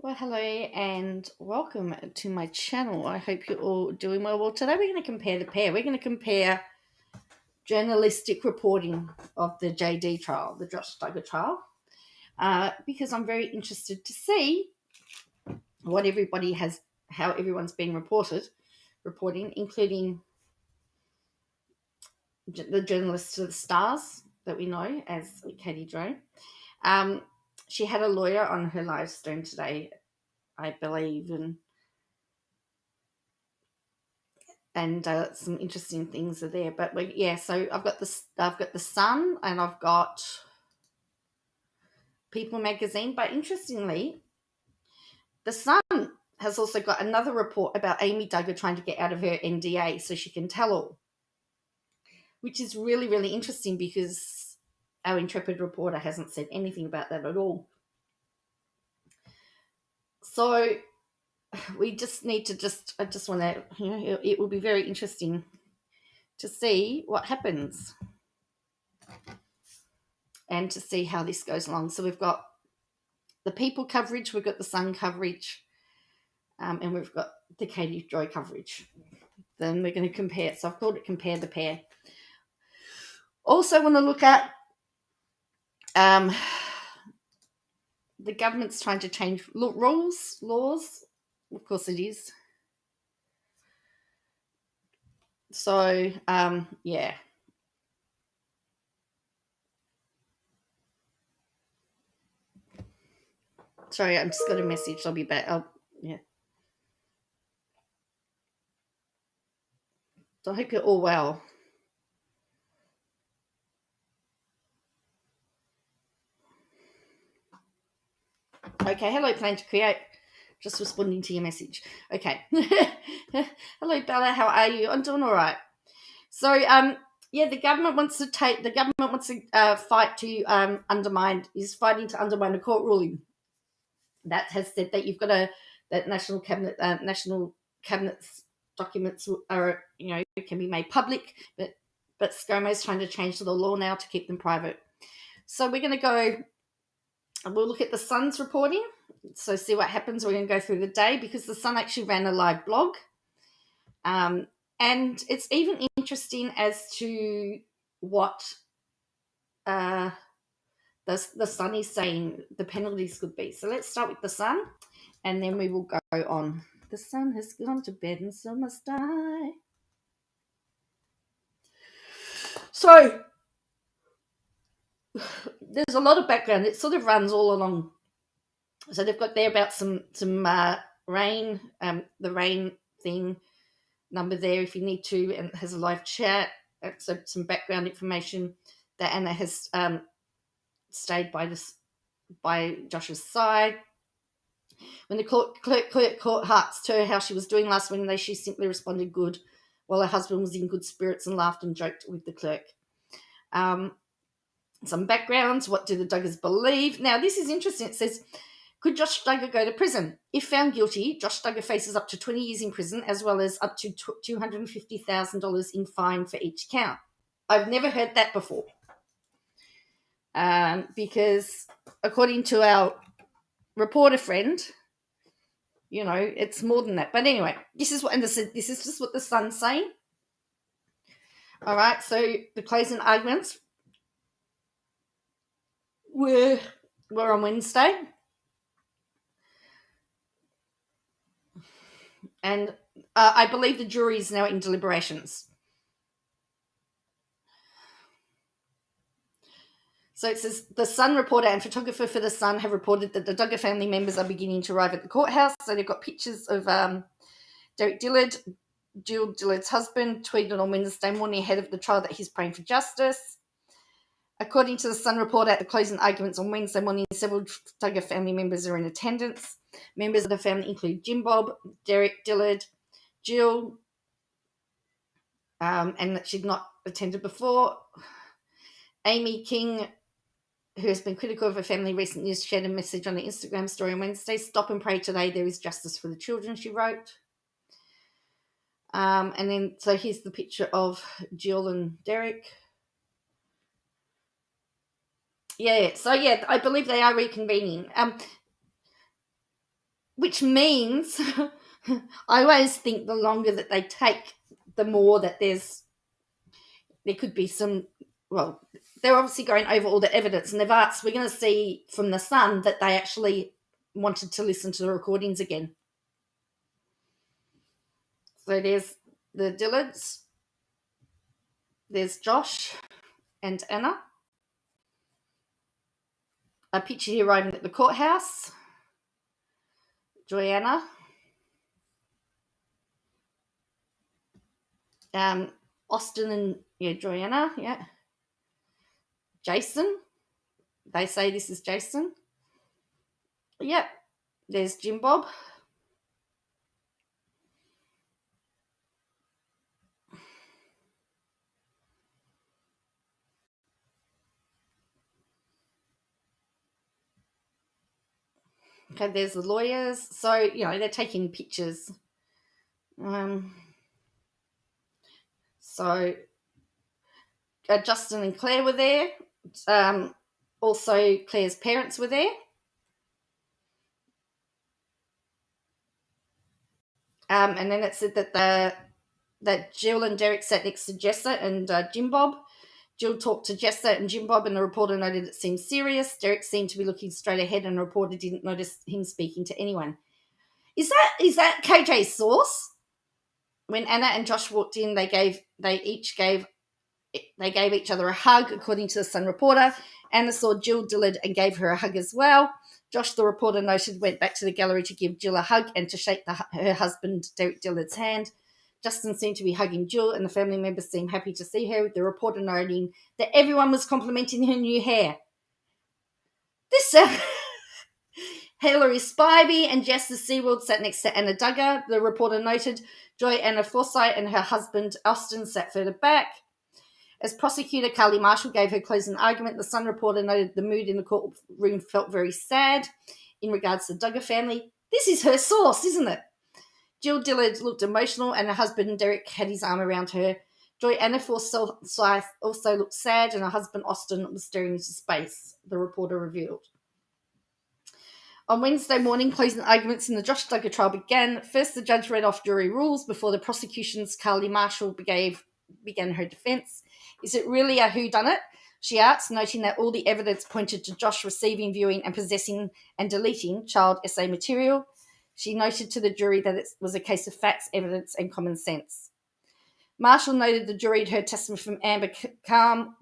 Well, hello and welcome to my channel. I hope you're all doing well. Well, today we're going to compare the pair. We're going to compare journalistic reporting of the JD trial, the Josh Duggar trial, because I'm very interested to see what everybody has, how everyone's been reporting, including the journalists to the stars that we know as Katie Drone. She had a lawyer on her live stream today, I believe, and some interesting things are there. But so I've got the Sun and I've got People magazine. But interestingly, the Sun has also got another report about Amy Duggar trying to get out of her NDA so she can tell all, which is really, really interesting because our intrepid reporter hasn't said anything about that at all. So we just need to I just want to, it will be very interesting to see what happens and to see how this goes along. So we've got the People coverage, we've got the Sun coverage, and we've got the Katie Joy coverage. Then we're going to compare. So I've called it Compare the Pair. Also want to look at the government's trying to change laws. Of course it is. So, yeah. Sorry, I just got a message. I'll be back. Yeah. So I hope you're all well. Okay, hello, Plan to Create. Just responding to your message. Okay. Hello, Bella. How are you? I'm doing all right. So, the government wants to fight to fighting to undermine a court ruling that has said that that national cabinet's documents are, can be made public, but Scomo is trying to change the law now to keep them private. So we're going to go, and we'll look at the Sun's reporting. So see what happens. We're going to go through the day because the Sun actually ran a live blog. And it's even interesting as to what the Sun is saying the penalties could be. So let's start with the Sun, and then we will go on. The Sun has gone to bed and so must I. So there's a lot of background. It sort of runs all along. So they've got there about some rain, the rain thing number there if you need to, and it has a live chat. So some background information that Anna has stayed by Josh's side. When the clerk hearts to her how she was doing last Wednesday, she simply responded good, while her husband was in good spirits and laughed and joked with the clerk. Some backgrounds. What do the Duggars believe? Now, this is interesting. It says, could Josh Duggar go to prison? If found guilty, Josh Duggar faces up to 20 years in prison as well as up to $250,000 in fine for each count. I've never heard that before. Because according to our reporter friend, it's more than that. But anyway, this is just what the Sun's saying. All right, so the closing arguments were on Wednesday. And I believe the jury is now in deliberations. So it says the Sun reporter and photographer for the Sun have reported that the Duggar family members are beginning to arrive at the courthouse. So they've got pictures of Derek Dillard, Jill Dillard's husband, tweeted on Wednesday morning ahead of the trial that he's praying for justice. According to the Sun reporter, at the closing arguments on Wednesday morning, several Duggar family members are in attendance. Members of the family include Jim Bob, Derek Dillard, Jill, and that she'd not attended before. Amy King, who has been critical of her family recently, shared a message on the Instagram story on Wednesday. Stop and pray today. There is justice for the children, she wrote. And then, so here's the picture of Jill and Derek. Yeah, so I believe they are reconvening. which means I always think the longer that they take, the more that there could be some, well, they're obviously going over all the evidence, and they've asked, we're going to see from the Sun that they actually wanted to listen to the recordings again. So there's the Dillards, there's Josh and Anna. A picture here arriving at the courthouse. Joanna. Austin and Joanna, yeah. Jason. They say this is Jason. Yep. There's Jim Bob. Okay, there's the lawyers. So, they're taking pictures. So, Justin and Claire were there. Also, Claire's parents were there. And then it said that Jill and Derek sat next to Jessa and Jim Bob. Jill talked to Jessa and Jim Bob, and the reporter noted it seemed serious. Derek seemed to be looking straight ahead, and the reporter didn't notice him speaking to anyone. Is that KJ's source? When Anna and Josh walked in, they gave each other a hug, according to the Sun reporter. Anna saw Jill Dillard and gave her a hug as well. Josh, the reporter noted, went back to the gallery to give Jill a hug and to shake her husband, Derek Dillard's hand. Justin seemed to be hugging Jill, and the family members seemed happy to see her, with the reporter noting that everyone was complimenting her new hair. This Hilary Spivey and Jessa Seaworld sat next to Anna Duggar. The reporter noted Joy Anna Forsyth and her husband Austin sat further back. As prosecutor Carly Marshall gave her closing argument, the Sun reporter noted the mood in the courtroom felt very sad in regards to the Duggar family. This is her source, isn't it? Jill Dillard looked emotional, and her husband Derek had his arm around her. Joy Anna Forsyth also looked sad, and her husband Austin was staring into space, the reporter revealed. On Wednesday morning, closing arguments in the Josh Duggar trial began. First, the judge read off jury rules before the prosecution's Carly Marshall began her defence. Is it really a whodunit? She asked, noting that all the evidence pointed to Josh receiving, viewing, and possessing and deleting child essay material. She noted to the jury that it was a case of facts, evidence, and common sense. Marshall noted the jury had heard testimony from Amber Kelmer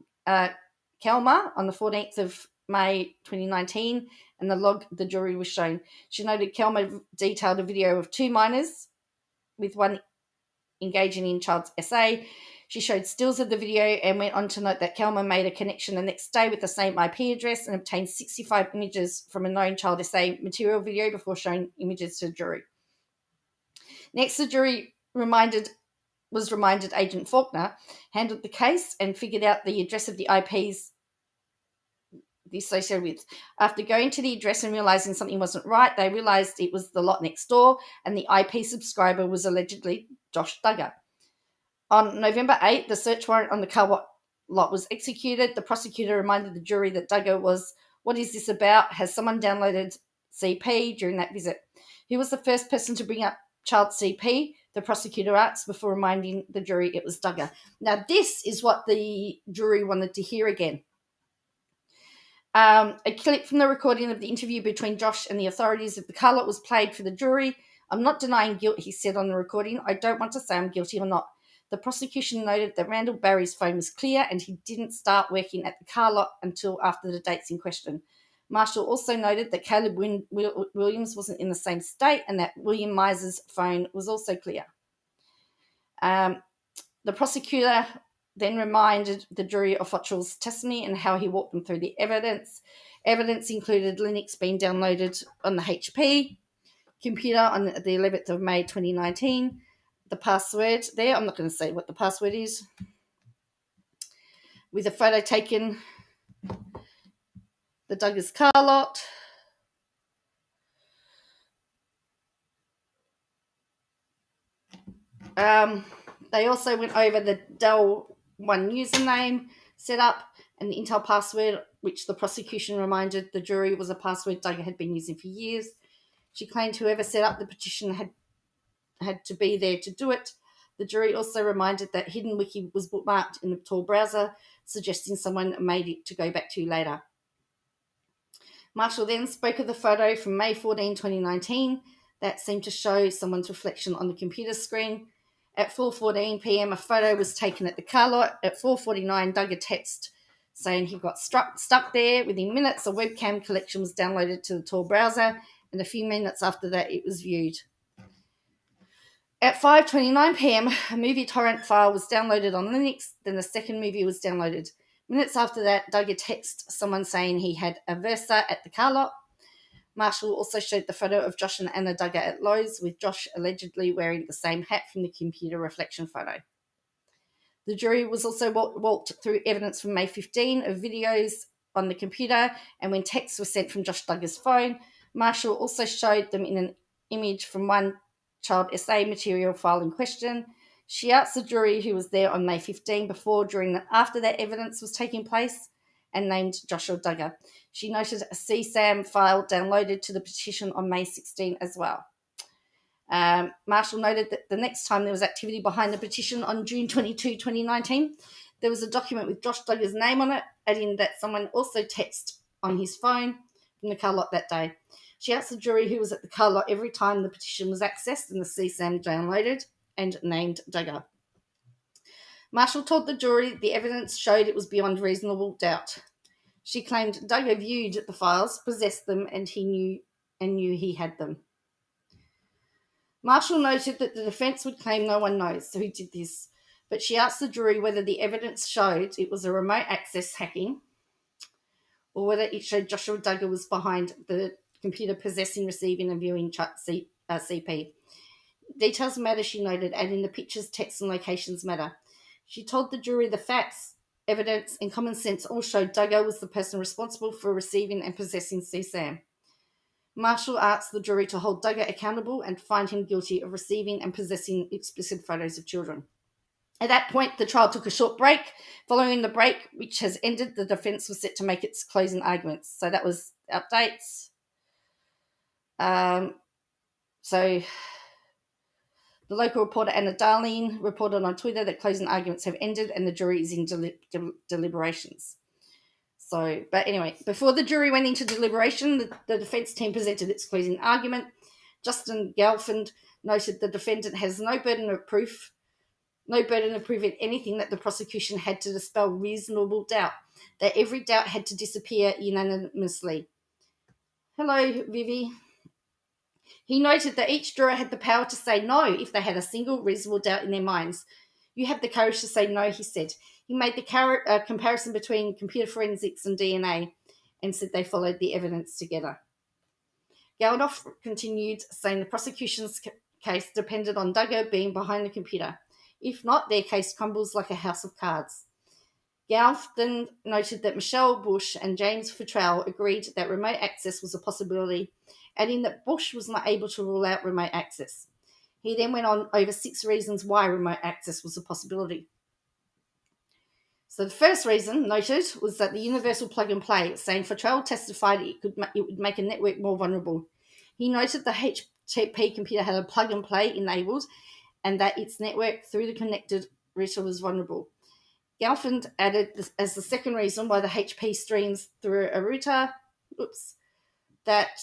on the 14th of May 2019, and the log the jury was shown. She noted Kelmer detailed a video of 2 minors, with one engaging in child's essay. She showed stills of the video and went on to note that Kelmer made a connection the next day with the same IP address and obtained 65 images from a known child essay material video before showing images to the jury. Next, the jury was reminded Agent Faulkner handled the case and figured out the address of the IPs associated with. After going to the address and realising something wasn't right, they realised it was the lot next door, and the IP subscriber was allegedly Josh Duggar. On November 8th, the search warrant on the car lot was executed. The prosecutor reminded the jury that Duggar was, "What is this about? Has someone downloaded CP during that visit?" Who was the first person to bring up child CP? The prosecutor asked before reminding the jury it was Duggar. Now, this is what the jury wanted to hear again. A clip from the recording of the interview between Josh and the authorities of the car lot was played for the jury. "I'm not denying guilt," he said on the recording. "I don't want to say I'm guilty or not." The prosecution noted that Randall Barry's phone was clear and he didn't start working at the car lot until after the dates in question. Marshall also noted that Caleb Williams wasn't in the same state and that William Miser's phone was also clear. The prosecutor then reminded the jury of Fottrell's testimony and how he walked them through the evidence. Evidence included Linux being downloaded on the HP computer on the 11th of May 2019. The password there, I'm not going to say what the password is, with a photo taken the Duggar's car lot. They also went over the Dell One username setup and the Intel password, which the prosecution reminded the jury was a password Duggar had been using for years. She claimed whoever set up the petition had to be there to do it. The jury also reminded that Hidden Wiki was bookmarked in the Tor browser, suggesting someone made it to go back to later. Marshall then spoke of the photo from May 14, 2019 that seemed to show someone's reflection on the computer screen. At 4:14 p.m, a photo was taken at the car lot. At 4:49, Doug a text saying he got stuck there. Within minutes, a webcam collection was downloaded to the Tor browser, and a few minutes after that, it was viewed. At 5:29 p.m, a movie torrent file was downloaded on Linux. Then the second movie was downloaded. Minutes after that, Doug a text someone saying he had a Versa at the car lot. Marshall also showed the photo of Josh and Anna Duggar at Lowe's, with Josh allegedly wearing the same hat from the computer reflection photo. The jury was also walked through evidence from May 15 of videos on the computer and when texts were sent from Josh Duggar's phone. Marshall also showed them in an image from one child essay material file in question. She asked the jury who was there on May 15 before, during, and after that evidence was taking place, and named Joshua Duggar. She noted a CSAM file downloaded to the petition on May 16 as well. Marshall noted that the next time there was activity behind the petition on June 22, 2019, there was a document with Josh Duggar's name on it, adding that someone also texted on his phone from the car lot that day. She asked the jury who was at the car lot every time the petition was accessed and the CSAM downloaded, and named Duggar. Marshall told the jury the evidence showed it was beyond reasonable doubt. She claimed Duggar viewed the files, possessed them, and knew he had them. Marshall noted that the defence would claim no one knows who did this, but she asked the jury whether the evidence showed it was a remote access hacking or whether it showed Joshua Duggar was behind the computer possessing, receiving, and viewing CP. Details matter, she noted, and in the pictures, text, and locations matter. She told the jury the facts, evidence, and common sense all showed Duggar was the person responsible for receiving and possessing CSAM. Marshall asked the jury to hold Duggar accountable and find him guilty of receiving and possessing explicit photos of children. At that point, the trial took a short break. Following the break, which has ended, the defence was set to make its closing arguments. So that was updates. So the local reporter Anna Darling reported on Twitter that closing arguments have ended and the jury is in deliberations. So, but anyway, before the jury went into deliberation, the defence team presented its closing argument. Justin Gelfand noted the defendant has no burden of proof proving anything, that the prosecution had to dispel reasonable doubt, that every doubt had to disappear unanimously. Hello, Vivi. He noted that each juror had the power to say no if they had a single reasonable doubt in their minds. You have the courage to say no, he said. He made the comparison between computer forensics and DNA and said they followed the evidence together. Geldof continued, saying the prosecution's case depended on Duggar being behind the computer. If not, their case crumbles like a house of cards. Gelf then noted that Michelle Bush and James Futrell agreed that remote access was a possibility, adding that Bush was not able to rule out remote access. He then went on over 6 reasons why remote access was a possibility. So the first reason noted was that the universal plug-and-play, saying Futrell testified it would make a network more vulnerable. He noted the HP computer had a plug-and-play enabled and that its network through the connected router was vulnerable. Gelfand added as the second reason why the HP streams through a router, that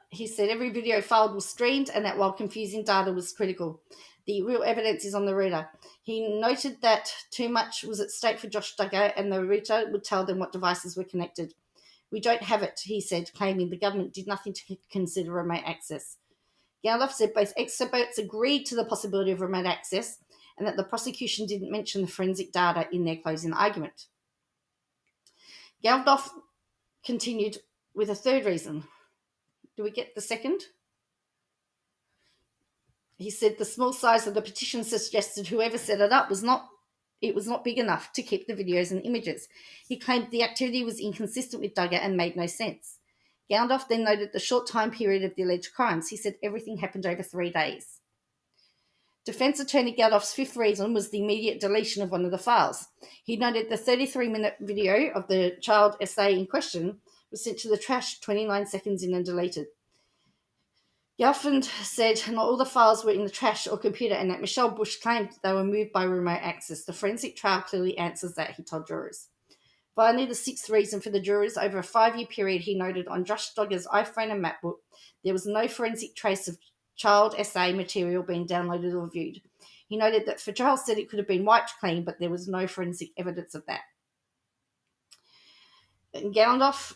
he said every video filed was streamed and that while confusing data was critical, the real evidence is on the router. He noted that too much was at stake for Josh Duggar and the router would tell them what devices were connected. We don't have it, he said, claiming the government did nothing to consider remote access. Geldof said both experts agreed to the possibility of remote access and that the prosecution didn't mention the forensic data in their closing argument. Geldof continued with a third reason. Do we get the second? He said the small size of the petition suggested whoever set it up was not big enough to keep the videos and images. He claimed the activity was inconsistent with Duggar and made no sense. Geldof then noted the short time period of the alleged crimes. He said everything happened over 3 days. Defence attorney Geldof's fifth reason was the immediate deletion of one of the files. He noted the 33-minute video of the child essay in question was sent to the trash 29 seconds in and deleted. Gelfand said not all the files were in the trash or computer and that Michelle Bush claimed they were moved by remote access. The forensic trial clearly answers that, he told jurors. Finally, the sixth reason for the jurors, over a 5-year period, he noted on Josh Duggar's iPhone and MacBook, there was no forensic trace of child SA material being downloaded or viewed. He noted that Fatral said it could have been wiped clean, but there was no forensic evidence of that. Goundoff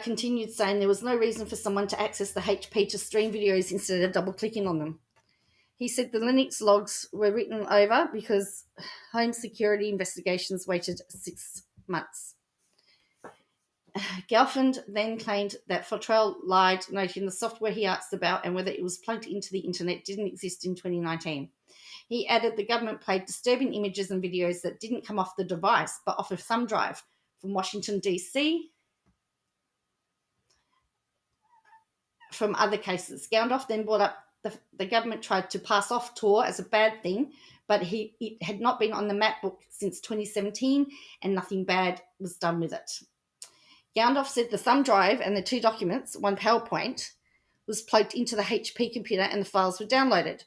continued saying there was no reason for someone to access the HP to stream videos instead of double-clicking on them. He said the Linux logs were written over because home security investigations waited 6 months. Gelfand then claimed that Fatral lied, noting the software he asked about and whether it was plugged into the internet didn't exist in 2019. He added the government played disturbing images and videos that didn't come off the device but off a thumb drive from Washington, D.C., from other cases. Goundoff then brought up the government tried to pass off Tor as a bad thing, but it had not been on the MacBook since 2017 and nothing bad was done with it. Goundoff said the thumb drive and the 2 documents, one PowerPoint, was plugged into the HP computer and the files were downloaded,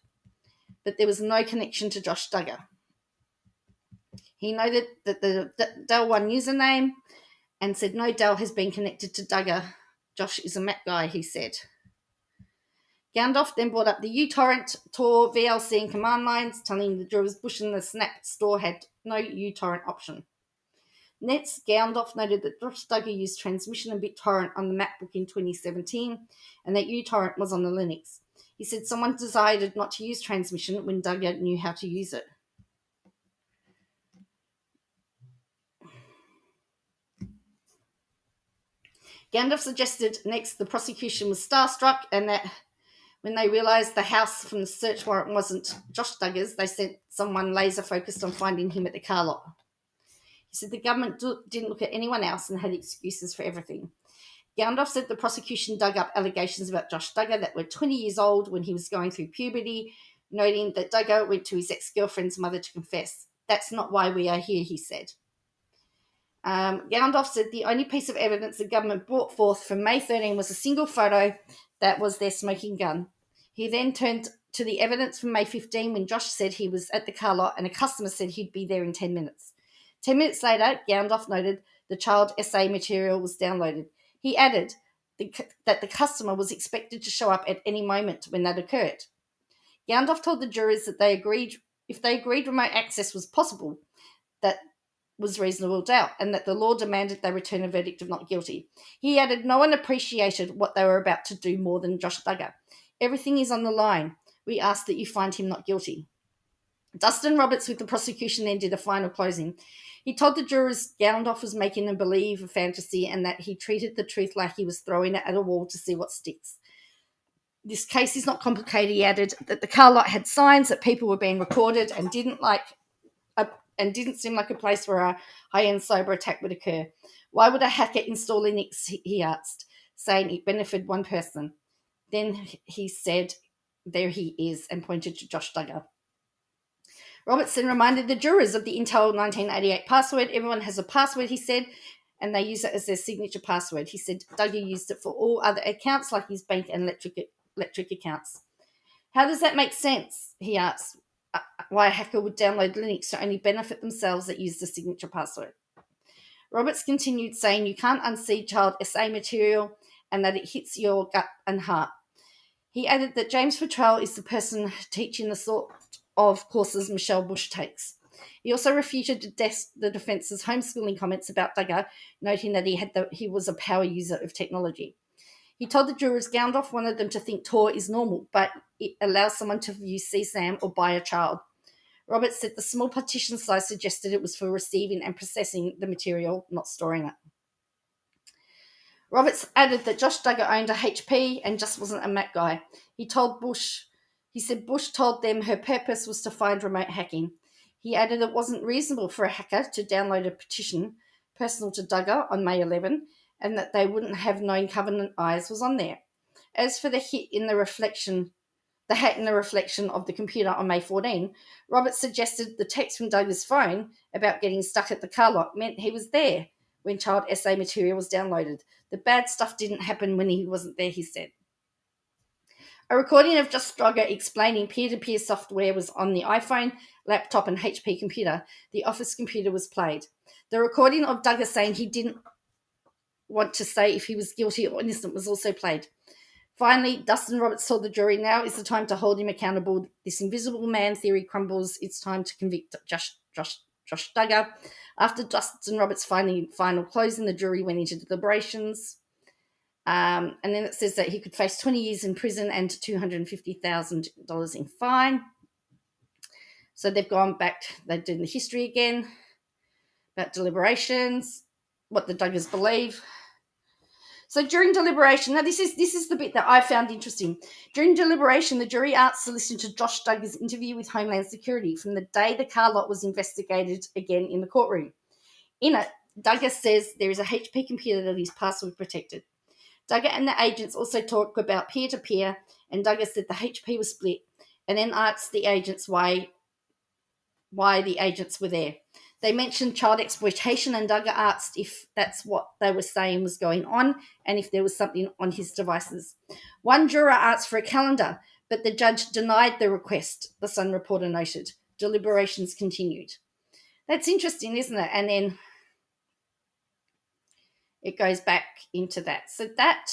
but there was no connection to Josh Duggar. He noted that the Dell One username and said no Dell has been connected to Duggar. Josh is a Mac guy, he said. Goundoff then brought up the uTorrent, Tor, VLC and command lines, telling the jurors Bush and the Snap store had no uTorrent option. Next, Goundoff noted that Josh Duggar used transmission and BitTorrent on the MacBook in 2017 and that uTorrent was on the Linux. He said someone decided not to use transmission when Duggar knew how to use it. Goundoff suggested next the prosecution was starstruck and that when they realised the house from the search warrant wasn't Josh Duggar's, they sent someone laser focused on finding him at the car lot. He said the government didn't look at anyone else and had excuses for everything. Goundoff said the prosecution dug up allegations about Josh Duggar that were 20 years old when he was going through puberty, noting that Duggar went to his ex-girlfriend's mother to confess. That's not why we are here, he said. Goundoff said the only piece of evidence the government brought forth from May 13 was a single photo that was their smoking gun. He then turned to the evidence from May 15 when Josh said he was at the car lot and a customer said he'd be there in 10 minutes. 10 minutes later, Goundoff noted the child SA material was downloaded. He added that the customer was expected to show up at any moment when that occurred. Goundoff told the jurors that if they agreed remote access was possible, that was reasonable doubt, and that the law demanded they return a verdict of not guilty. He added no one appreciated what they were about to do more than Josh Duggar. Everything is on the line. We ask that you find him not guilty. Dustin Roberts with the prosecution then did a final closing. He told the jurors Goundoff was making them believe a fantasy and that he treated the truth like he was throwing it at a wall to see what sticks. This case is not complicated, he added, that the car lot had signs that people were being recorded and didn't seem like a place where a high-end cyber attack would occur. Why would a hacker install Linux, he asked, saying it benefited one person. Then he said, there he is, and pointed to Josh Duggar. Robertson reminded the jurors of the Intel 1988 password. Everyone has a password, he said, and they use it as their signature password. He said Duggar used it for all other accounts like his bank and electric accounts. How does that make sense? He asked. Why a hacker would download Linux to only benefit themselves that use the signature password. Roberts continued saying you can't unsee child SA material and that it hits your gut and heart. He added that James Fatral is the person teaching the sort of courses Michelle Bush takes. He also refuted the defence's homeschooling comments about Duggar, noting that he was a power user of technology. He told the jurors Goundoff wanted them to think Tor is normal, but it allows someone to view CSAM or buy a child. Roberts said the small partition size suggested it was for receiving and processing the material, not storing it. Roberts added that Josh Duggar owned a HP and just wasn't a Mac guy. He said Bush told them her purpose was to find remote hacking. He added it wasn't reasonable for a hacker to download a petition personal to Duggar on May 11 and that they wouldn't have known Covenant Eyes was on there. As for the hat in the reflection of the computer on May 14, Roberts suggested the text from Duggar's phone about getting stuck at the car lot meant he was there, when child essay material was downloaded. The bad stuff didn't happen when he wasn't there, he said. A recording of Josh Duggar explaining peer-to-peer software was on the iPhone, laptop, and HP computer. The office computer was played. The recording of Duggar saying he didn't want to say if he was guilty or innocent was also played. Finally, Dustin Roberts told the jury, now is the time to hold him accountable. This invisible man theory crumbles. It's time to convict Josh Duggar. After Dustin Roberts' final closing, the jury went into deliberations. And then it says that he could face 20 years in prison and $250,000 in fine. So they've gone back, they're doing the history again about deliberations, what the Duggars believe. So during deliberation, now this is the bit that I found interesting. During deliberation, the jury asked to listen to Josh Duggar's interview with Homeland Security from the day the car lot was investigated again in the courtroom. In it, Duggar says there is a HP computer that is password protected. Duggar and the agents also talk about peer-to-peer, and Duggar said the HP was split, and then asked the agents why the agents were there. They mentioned child exploitation, and Duggar asked if that's what they were saying was going on and if there was something on his devices. One juror asked for a calendar, but the judge denied the request, the Sun reporter noted. Deliberations continued. That's interesting, isn't it? And then it goes back into that. So that...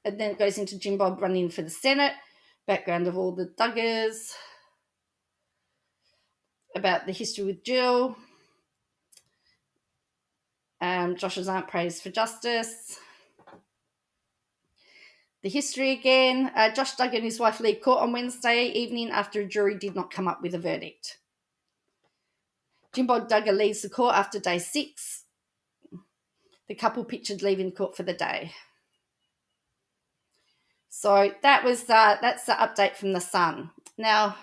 and then it goes into Jim Bob running for the Senate, background of all the Duggars, about the history with Jill, Josh's aunt prays for justice, the history again. Josh Duggar and his wife leave court on Wednesday evening after a jury did not come up with a verdict. Jim Bob Duggar leaves the court after day 6. The couple pictured leaving court for the day. So that's the update from the Sun. Now,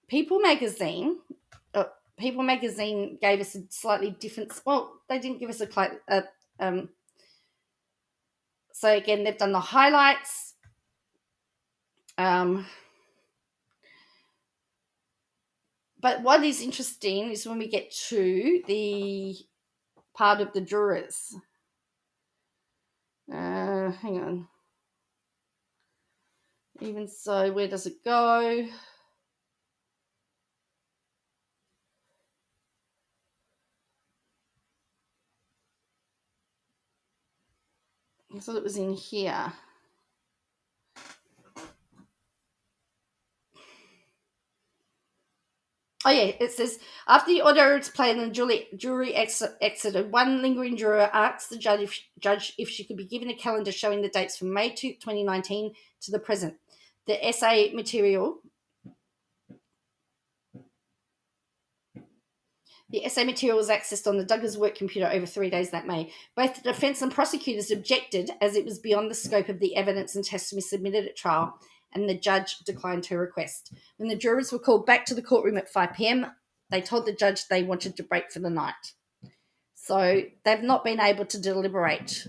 People Magazine gave us a slightly different. Well, they didn't give us so again, they've done the highlights. But what is interesting is when we get to the part of the jurors. Hang on. Even so, where does it go? I thought it was in here. Oh, yeah, it says, after the order is played and the jury exited, one lingering juror asked the judge if she could be given a calendar showing the dates from May 2019 to the present. The essay material was accessed on the Duggars' work computer over 3 days that May. Both the defence and prosecutors objected as it was beyond the scope of the evidence and testimony submitted at trial, and the judge declined her request. When the jurors were called back to the courtroom at 5 p.m, they told the judge they wanted to break for the night. So they've not been able to deliberate.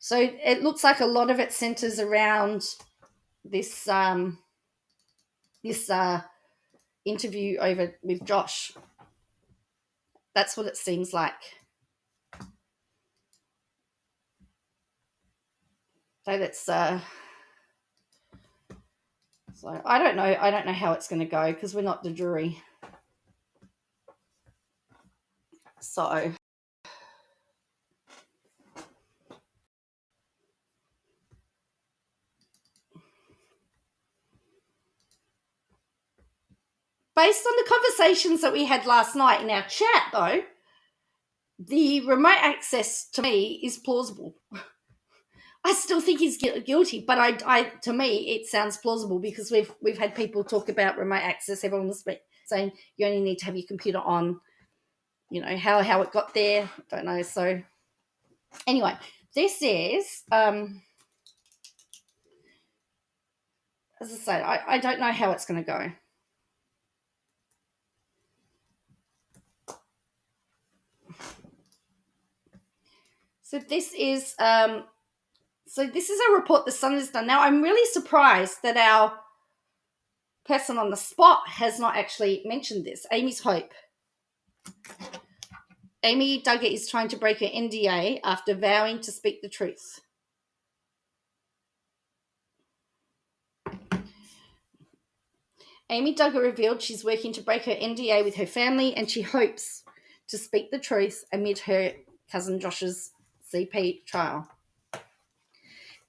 So it looks like a lot of it centres around this interview over with Josh. That's what it seems like. So that's so I don't know how it's going to go because we're not the jury. So based on the conversations that we had last night in our chat, though, the remote access to me is plausible. I still think he's guilty, but I to me it sounds plausible because we've had people talk about remote access. Everyone was saying you only need to have your computer on. You know how it got there. Don't know. So anyway, this is as I say, I don't know how it's going to go. So this is a report the Sun has done. Now I'm really surprised that our person on the spot has not actually mentioned this. Amy's Hope. Amy Duggar is trying to break her NDA after vowing to speak the truth. Amy Duggar revealed she's working to break her NDA with her family, and she hopes to speak the truth amid her cousin Josh's CP trial.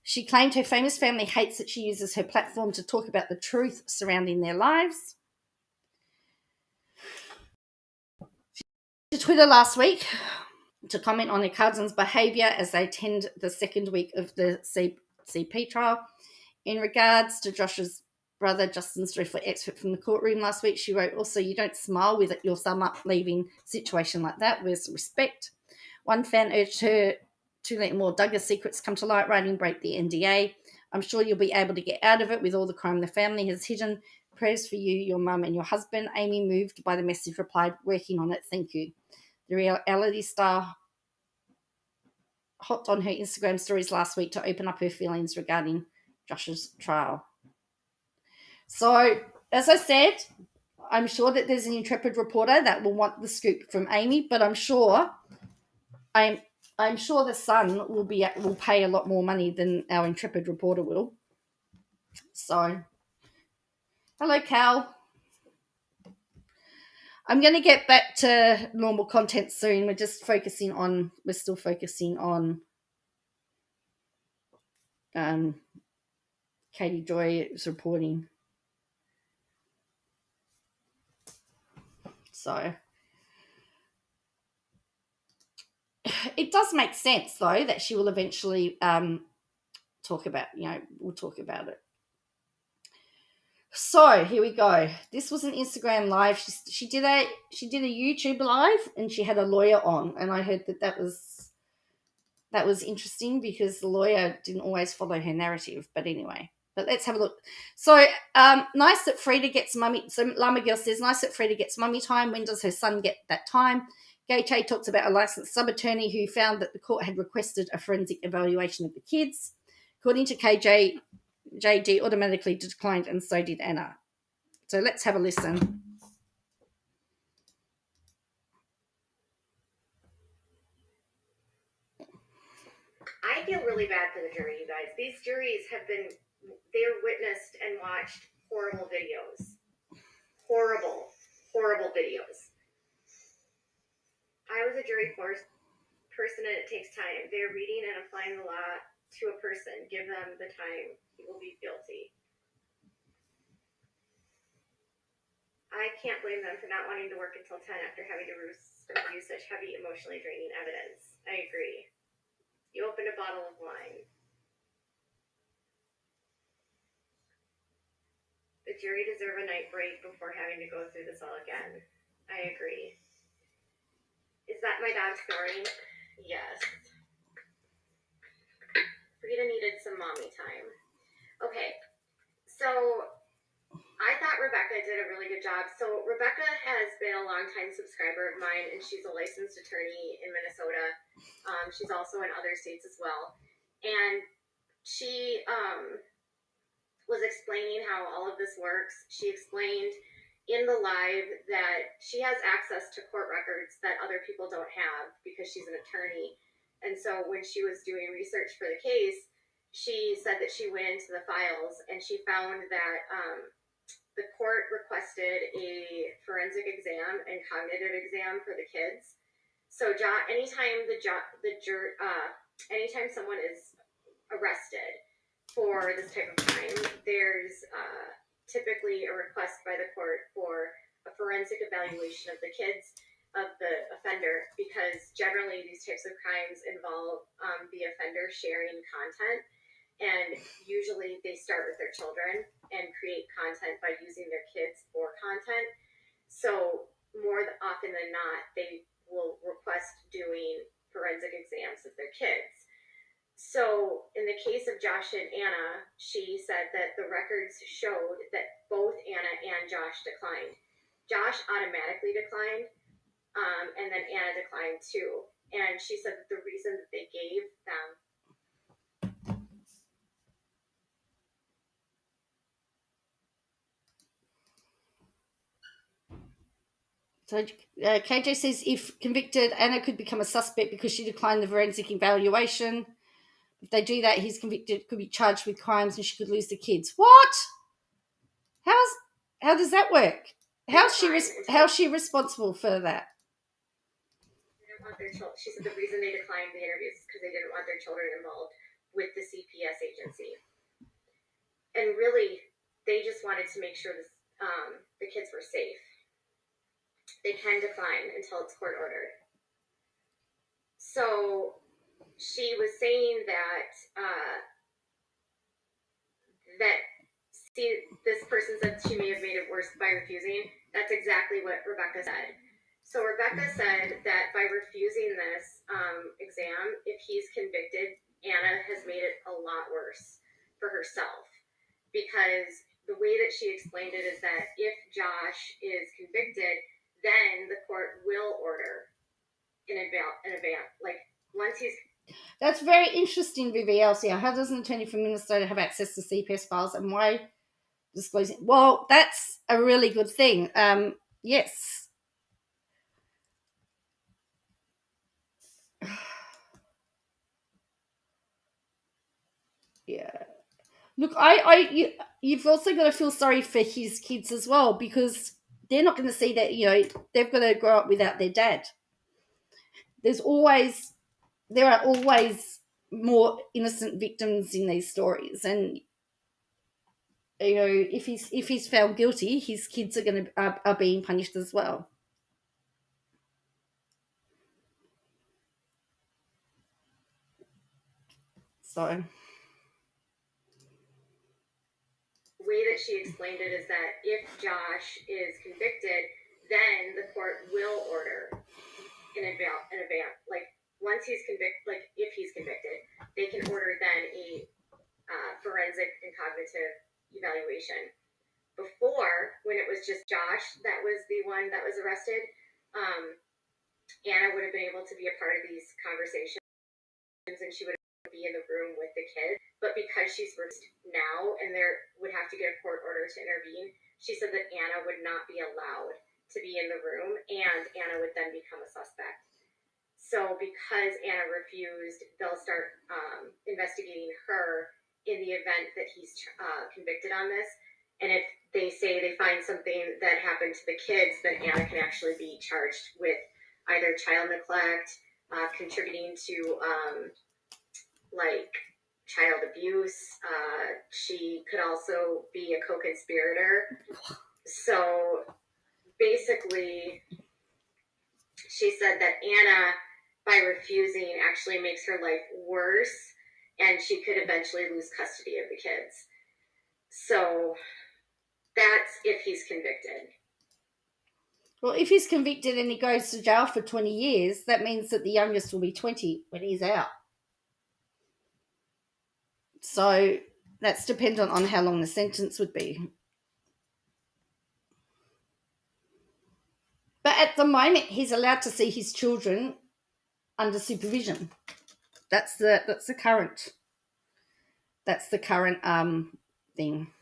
She claimed her famous family hates that she uses her platform to talk about the truth surrounding their lives. She tweeted last week to comment on her cousin's behaviour as they attend the second week of the CP trial. In regards to Josh's brother Justin's dreadful excerpt from the courtroom last week, she wrote, also, you don't smile with your thumb up leaving a situation like that. Where's the respect? One fan urged her to let more Duggar secrets come to light, writing, break the NDA. I'm sure you'll be able to get out of it with all the crime the family has hidden. Prayers for you, your mum and your husband. Amy, moved by the message, replied, working on it, thank you. The reality star hopped on her Instagram stories last week to open up her feelings regarding Josh's trial. So, as I said, I'm sure that there's an intrepid reporter that will want the scoop from Amy, but I'm sure the Sun will pay a lot more money than our intrepid reporter will. So, hello, Cal. I'm going to get back to normal content soon. We're still focusing on Katie Joy's reporting. So it does make sense, though, that she will eventually talk about it. So here we go. This was an Instagram live. She did a YouTube live, and she had a lawyer on, and I heard that was interesting because the lawyer didn't always follow her narrative. But anyway, let's have a look. So nice that Frida gets mummy. So Llama Girl says, nice that Frida gets mummy time. When does her son get that time? Gay Che talks about a licensed sub-attorney who found that the court had requested a forensic evaluation of the kids. According to KJ, JD automatically declined, and so did Anna. So let's have a listen. I feel really bad for the jury, you guys. These juries they're witnessed and watched horrible videos. Horrible videos. I was a jury person, and it takes time. They're reading and applying the law to a person. Give them the time. He will be guilty. I can't blame them for not wanting to work until 10 after having to review such heavy, emotionally draining evidence. I agree. You opened a bottle of wine. The jury deserve a night break before having to go through this all again. I agree. Is that my dog snoring? Yes. Frida needed some mommy time. Okay, so I thought Rebecca did a really good job. So Rebecca has been a longtime subscriber of mine, and she's a licensed attorney in Minnesota. She's also in other states as well. And she was explaining how all of this works. She explained in the live that she has access to court records that other people don't have because she's an attorney. And so when she was doing research for the case, she said that she went into the files and she found that the court requested a forensic exam and cognitive exam for the kids. So anytime anytime someone is arrested for this type of crime, there's typically a request by the court for a forensic evaluation of the kids of the offender, because generally these types of crimes involve the offender sharing content, and usually they start with their children and create content by using their kids for content. So more often than not, they will request doing forensic exams of their kids. So in the case of Josh and Anna, she said that the records showed that both Anna and Josh declined. Josh automatically declined, and then Anna declined too. And she said that the reason that they gave them So KJ says if convicted, Anna could become a suspect because she declined the forensic evaluation. If they do that, he's convicted, could be charged with crimes, and she could lose the kids. What? How does that work? How's she responsible for that? They didn't want their children. She said the reason they declined the interviews is because they didn't want their children involved with the CPS agency, and really, they just wanted to make sure the kids were safe. They can decline until it's court ordered. So she was saying that this person said she may have made it worse by refusing. That's exactly what Rebecca said. So Rebecca said that by refusing this exam, if he's convicted, Anna has made it a lot worse for herself, because the way that she explained it is that if Josh is convicted, then the court will order in advance. Like once he's. That's very interesting, Vivi Elsie. How does an attorney from Minnesota have access to CPS files, and why disclosing? Well, that's a really good thing. Yes. Yeah. Look, you've also got to feel sorry for his kids as well, because they're not going to see that, they've got to grow up without their dad. There are always more innocent victims in these stories, and if he's found guilty, his kids are being punished as well. So the way that she explained it is that if Josh is convicted, then the court will order in advance. Like once he's convicted, like if he's convicted, they can order then a forensic and cognitive evaluation. Before, when it was just Josh that was the one that was arrested, Anna would have been able to be a part of these conversations, and she would be in the room with the kid. But because she's released now and there would have to get a court order to intervene, she said that Anna would not be allowed to be in the room, and Anna would then become a suspect. So because Anna refused, they'll start investigating her in the event that he's convicted on this. And if they say they find something that happened to the kids, then Anna can actually be charged with either child neglect, contributing to like child abuse. She could also be a co-conspirator. So basically, she said that Anna, by refusing, actually makes her life worse, and she could eventually lose custody of the kids. So that's if he's convicted. Well, if he's convicted and he goes to jail for 20 years, that means that the youngest will be 20 when he's out. So that's dependent on how long the sentence would be. But at the moment, he's allowed to see his children under supervision. That's the current thing.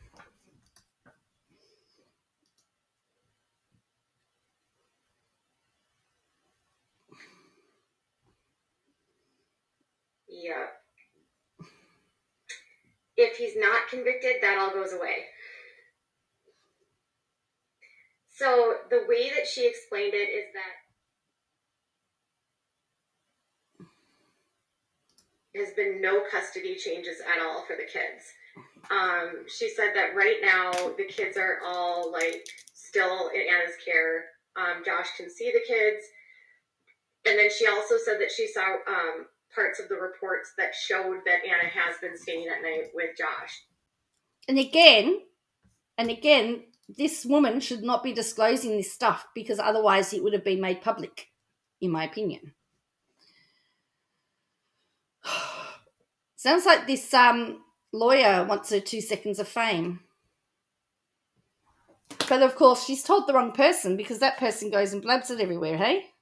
Yeah. If he's not convicted, that all goes away. So the way that she explained it is that has been no custody changes at all for the kids. She said that right now the kids are all like still in Anna's care. Josh can see the kids. And then she also said that she saw parts of the reports that showed that Anna has been staying at night with Josh. And again, this woman should not be disclosing this stuff, because otherwise it would have been made public, in my opinion. Sounds like this lawyer wants her 2 seconds of fame. But of course, she's told the wrong person, because that person goes and blabs it everywhere, hey?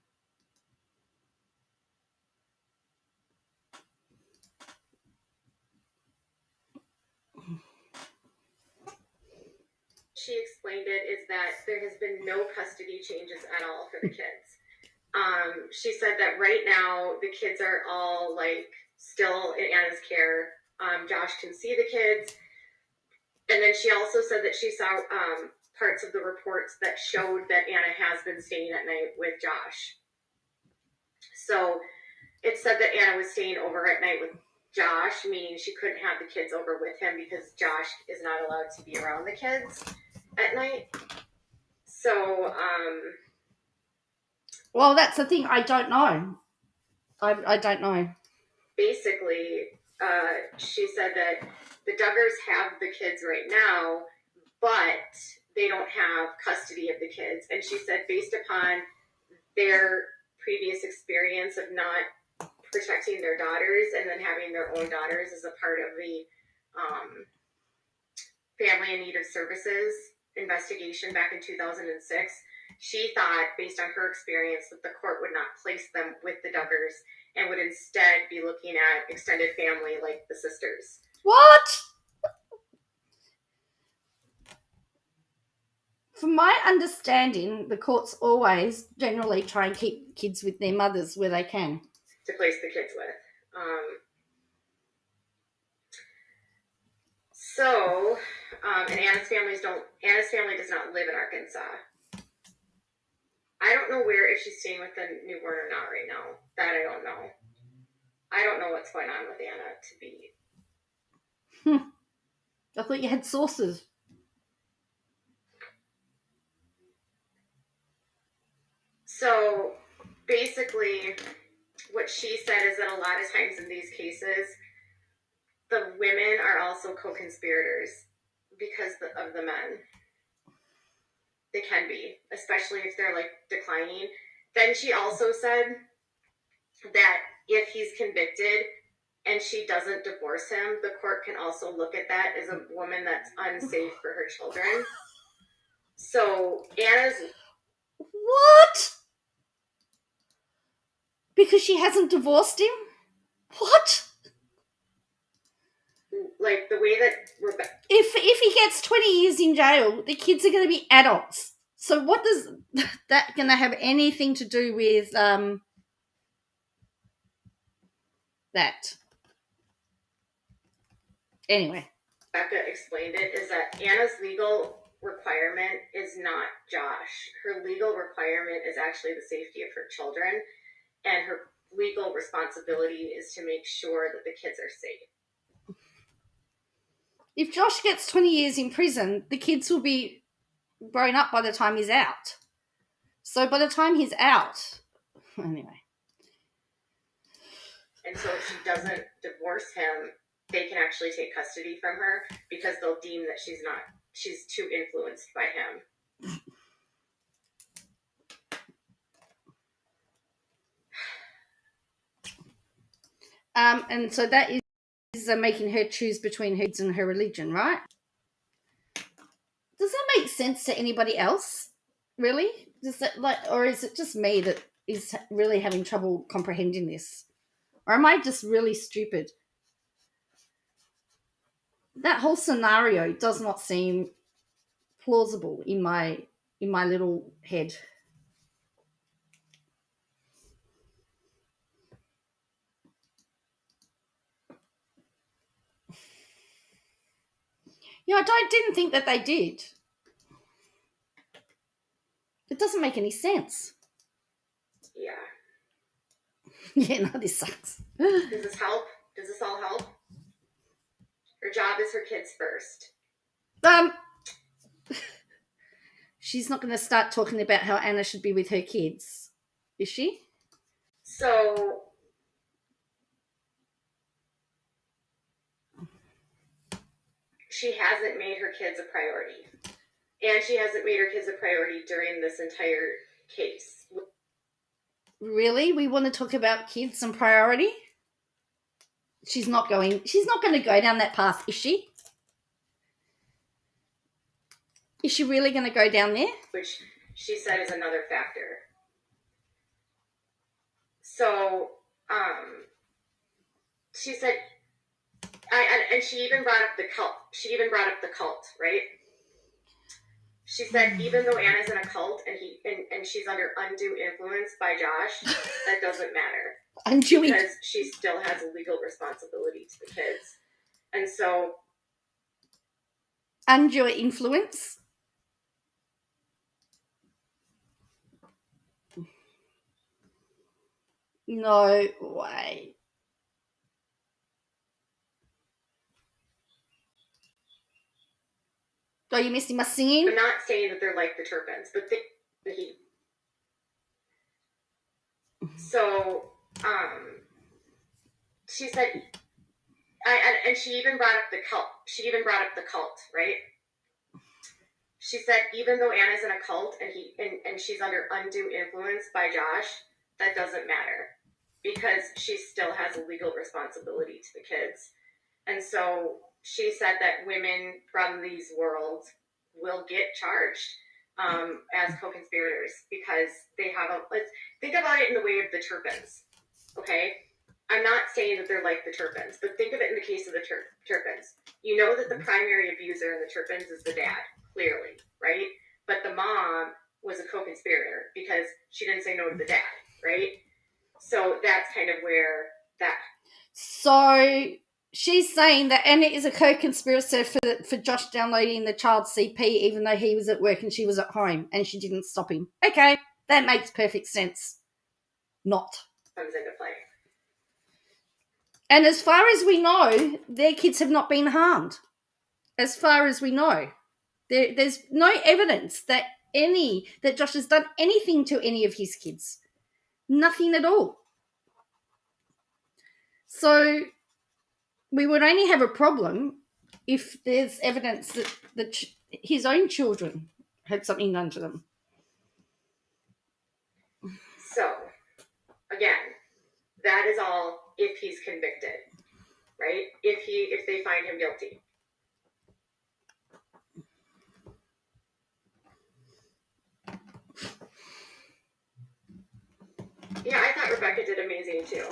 she explained it is that there has been no custody changes at all for the kids. She said that right now the kids are all like still in Anna's care. Josh can see the kids. And then she also said that she saw parts of the reports that showed that Anna has been staying at night with Josh. So it said that Anna was staying over at night with Josh, meaning she couldn't have the kids over with him because Josh is not allowed to be around the kids at night. So, well, that's the thing. I don't know. I don't know. Basically, she said that the Duggars have the kids right now, but they don't have custody of the kids. And she said based upon their previous experience of not protecting their daughters and then having their own daughters as a part of the Family in Need of Services investigation back in 2006, she thought, based on her experience, that the court would not place them with the Duggars and would instead be looking at extended family like the sisters. What? From my understanding, the courts always generally try and keep kids with their mothers where they can. To place the kids with. And Anna's family does not live in Arkansas. I don't know if she's staying with the newborn or not right now. That I don't know. I don't know what's going on with Anna to be. I thought you had sources. So basically, what she said is that a lot of times in these cases, the women are also co-conspirators because of the men. They can be, especially if they're like declining. Then she also said that if he's convicted and she doesn't divorce him, the court can also look at that as a woman that's unsafe for her children. So Anna's... What? Because she hasn't divorced him? What? Like the way that if he gets 20 years in jail, the kids are going to be adults. So what does that going to have anything to do with that? Anyway, Becca explained it is that Anna's legal requirement is not Josh. Her legal requirement is actually the safety of her children, and her legal responsibility is to make sure that the kids are safe. If Josh gets 20 years in prison, the kids will be grown up by the time he's out. So by the time he's out, anyway. And so if she doesn't divorce him, they can actually take custody from her because they'll deem that she's too influenced by him. And so that is making her choose between her kids and her religion, right? Does that make sense to anybody else? Really? Does that or is it just me that is really having trouble comprehending this? Or am I just really stupid? That whole scenario does not seem plausible in my little head. Yeah, I didn't think that they did. It doesn't make any sense. Yeah. Yeah, no, this sucks. Does this help? Does this all help? Her job is her kids first. She's not going to start talking about how Anna should be with her kids, is she? So she hasn't made her kids a priority. And she hasn't made her kids a priority during this entire case. Really? We want to talk about kids and priority? She's not going to go down that path, is she? Is she really going to go down there? Which she said is another factor. So, she said, and she even brought up the cult. She even brought up the cult, right? She said, even though Anna's in a cult and she's under undue influence by Josh, that doesn't matter. Because she still has a legal responsibility to the kids. And so... Undue influence? No way. Are you missing my singing? I'm not saying that they're like the Turpins, but she said, and she even brought up the cult. She even brought up the cult, right? She said, even though Anna's in a cult and she's under undue influence by Josh, that doesn't matter because she still has a legal responsibility to the kids. And so she said that women from these worlds will get charged as co-conspirators because they have let's think about it in the way of the Turpins, okay? I'm not saying that they're like the Turpins, but think of it in the case of the Turpins. You know that the primary abuser in the Turpins is the dad, clearly, right? But the mom was a co-conspirator because she didn't say no to the dad, right? So that's kind of where that... So she's saying that Anna is a co-conspirator for Josh downloading the child's CP even though he was at work and she was at home and she didn't stop him. Okay, that makes perfect sense. Not. Comes into play. And as far as we know, their kids have not been harmed. As far as we know. There's no evidence that Josh has done anything to any of his kids. Nothing at all. So we would only have a problem if there's evidence that his own children had something done to them. So, again, that is all if he's convicted, right? If they find him guilty. Yeah, I thought Rebecca did amazing too.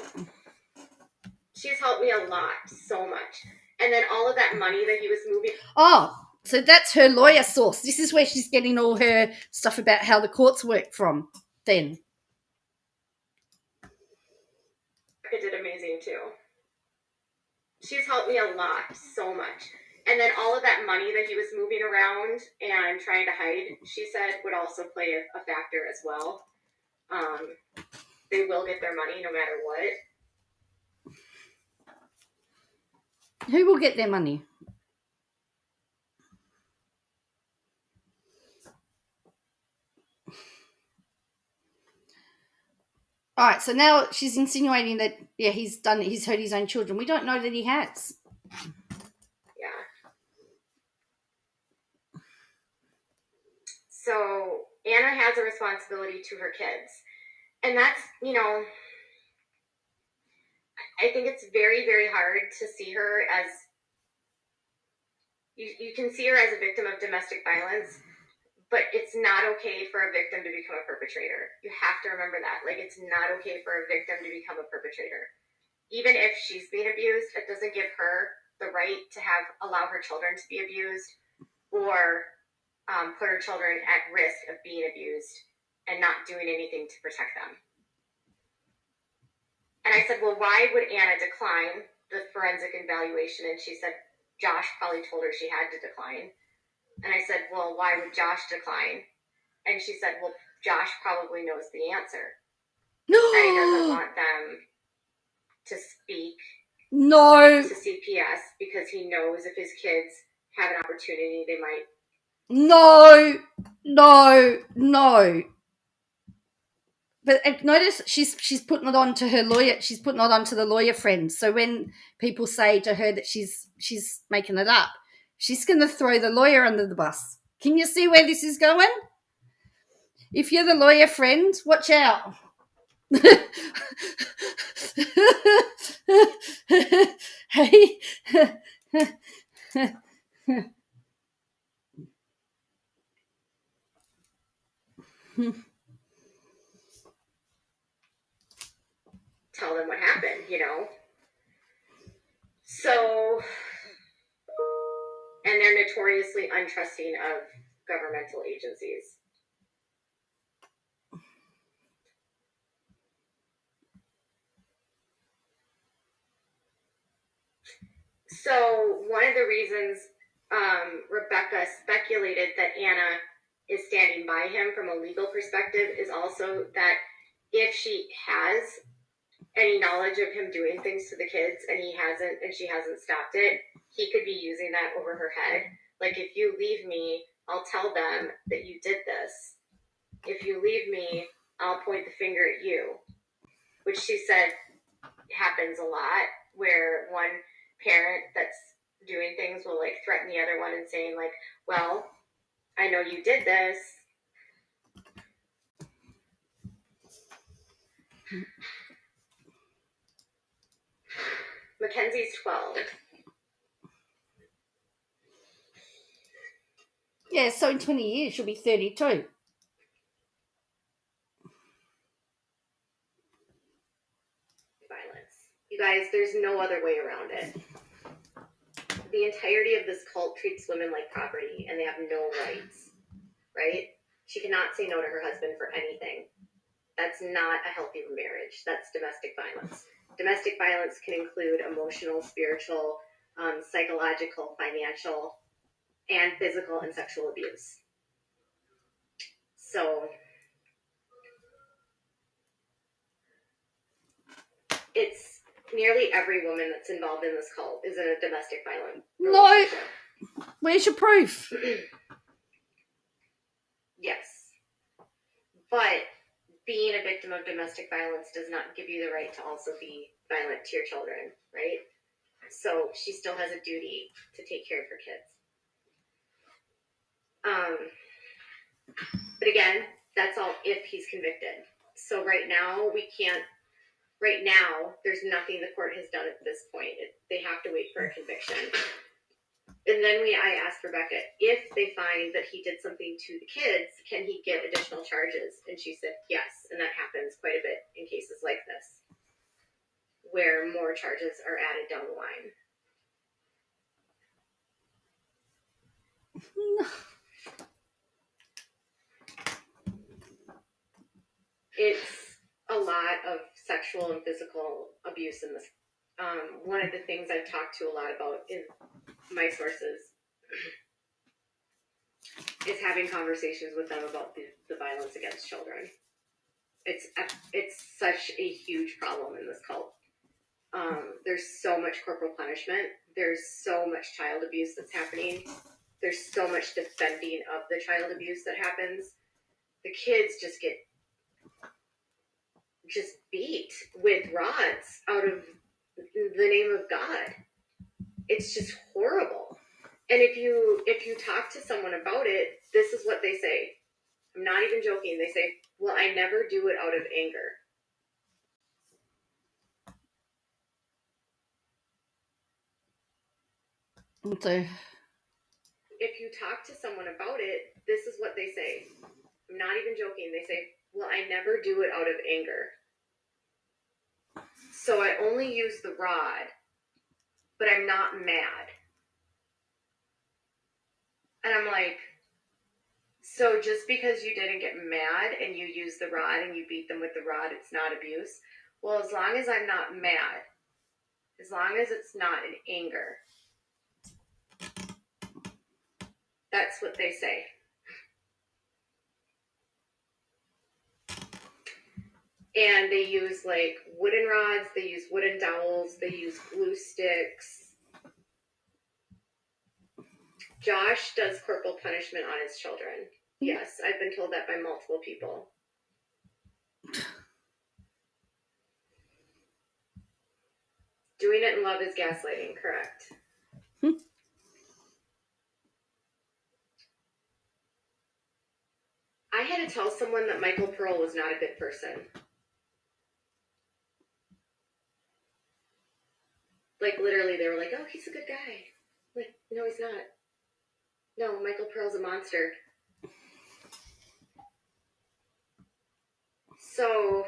She's helped me a lot, so much. And then all of that money that he was moving... Oh, so that's her lawyer source. This is where she's getting all her stuff about how the courts work from then. Rebecca did amazing too. She's helped me a lot, so much. And then all of that money that he was moving around and trying to hide, she said, would also play a factor as well. They will get their money no matter what. Who will get their money? All right, so now she's insinuating that, yeah, he's hurt his own children. We don't know that he has. Yeah. So Anna has a responsibility to her kids. And that's, I think it's very, very hard to see her as... You can see her as a victim of domestic violence, but it's not okay for a victim to become a perpetrator. You have to remember that. Like, it's not okay for a victim to become a perpetrator. Even if she's being abused, it doesn't give her the right to allow her children to be abused or put her children at risk of being abused and not doing anything to protect them. And I said, well, why would Anna decline the forensic evaluation? And she said, Josh probably told her she had to decline. And I said, well, why would Josh decline? And she said, well, Josh probably knows the answer. No. And he doesn't want them to speak to CPS because he knows if his kids have an opportunity, they might. No. But notice she's putting it on to her lawyer. She's putting it on to the lawyer friend. So when people say to her that she's making it up, she's going to throw the lawyer under the bus. Can you see where this is going? If you're the lawyer friend, watch out. Hey. Tell them what happened, So, and they're notoriously untrusting of governmental agencies. So one of the reasons Rebecca speculated that Anna is standing by him from a legal perspective is also that if she has any knowledge of him doing things to the kids and she hasn't stopped it, he could be using that over her head. Like, if you leave me, I'll tell them that you did this. If you leave me, I'll point the finger at you. Which she said happens a lot, where one parent that's doing things will like threaten the other one and saying like, well, I know you did this. Mackenzie's 12. Yeah, so in 20 years she'll be 32. Violence. You guys, there's no other way around it. The entirety of this cult treats women like property and they have no rights, right? She cannot say no to her husband for anything. That's not a healthy marriage. That's domestic violence. Domestic violence can include emotional, spiritual, psychological, financial, and physical and sexual abuse. So it's nearly every woman that's involved in this cult is in a domestic violence relationship. No. Where's your proof? Yes. But being a victim of domestic violence does not give you the right to also be violent to your children, right? So she still has a duty to take care of her kids. But again, that's all if he's convicted. So right now, there's nothing the court has done at this point. They have to wait for a conviction. And then I asked Rebecca, if they find that he did something to the kids, can he get additional charges? And she said yes, and that happens quite a bit in cases like this, where more charges are added down the line. No. It's a lot of sexual and physical abuse in this. One of the things I've talked to a lot about in my sources is having conversations with them about the violence against children. It's such a huge problem in this cult. There's so much corporal punishment. There's so much child abuse that's happening. There's so much defending of the child abuse that happens. The kids just get beat with rods out of the name of God. It's just horrible. And if you talk to someone about it, this is what they say. I'm not even joking. They say, well, I never do it out of anger. Okay. If you talk to someone about it, this is what they say. I'm not even joking. They say, well, I never do it out of anger. So I only use the rod, but I'm not mad. And I'm like, so just because you didn't get mad and you use the rod and you beat them with the rod, it's not abuse? Well, as long as I'm not mad, as long as it's not in anger, that's what they say. And they use like wooden rods, they use wooden dowels, they use glue sticks. Josh does corporal punishment on his children. Yes, I've been told that by multiple people. Doing it in love is gaslighting, correct? I had to tell someone that Michael Pearl was not a good person. Like, literally, they were like, oh, he's a good guy. I'm like, no, he's not. No, Michael Pearl's a monster. So,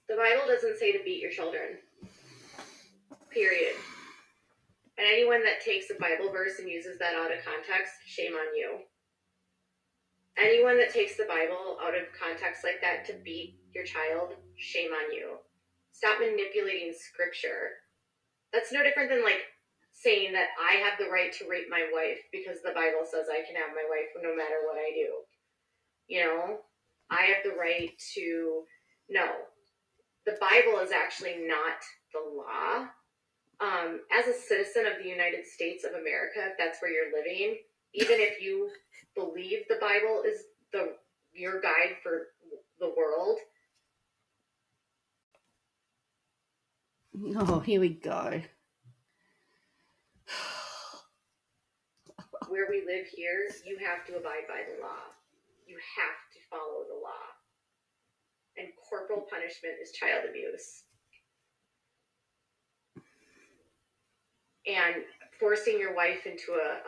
the Bible doesn't say to beat your children. Period. And anyone that takes a Bible verse and uses that out of context, shame on you. Anyone that takes the Bible out of context like that to beat your child, shame on you. Stop manipulating scripture. That's no different than like saying that I have the right to rape my wife because the Bible says I can have my wife no matter what I do. You know, I have the right to, no. The Bible is actually not the law. As a citizen of the United States of America, if that's where you're living, even if you believe the Bible is your guide for the world. Oh, here we go. Where we live here, you have to abide by the law. You have to follow the law. And corporal punishment is child abuse. And forcing your wife into a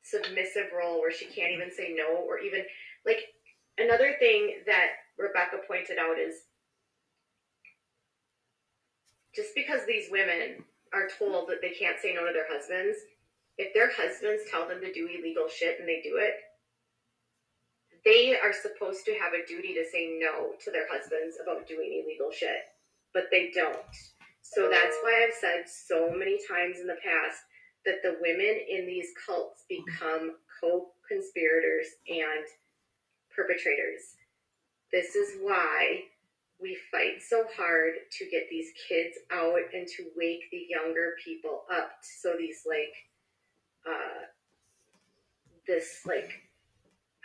submissive role where she can't even say no, or even, like, another thing that Rebecca pointed out is just because these women are told that they can't say no to their husbands, if their husbands tell them to do illegal shit and they do it, they are supposed to have a duty to say no to their husbands about doing illegal shit, but they don't. So that's why I've said so many times in the past that the women in these cults become co-conspirators and perpetrators. This is why we fight so hard to get these kids out and to wake the younger people up. So these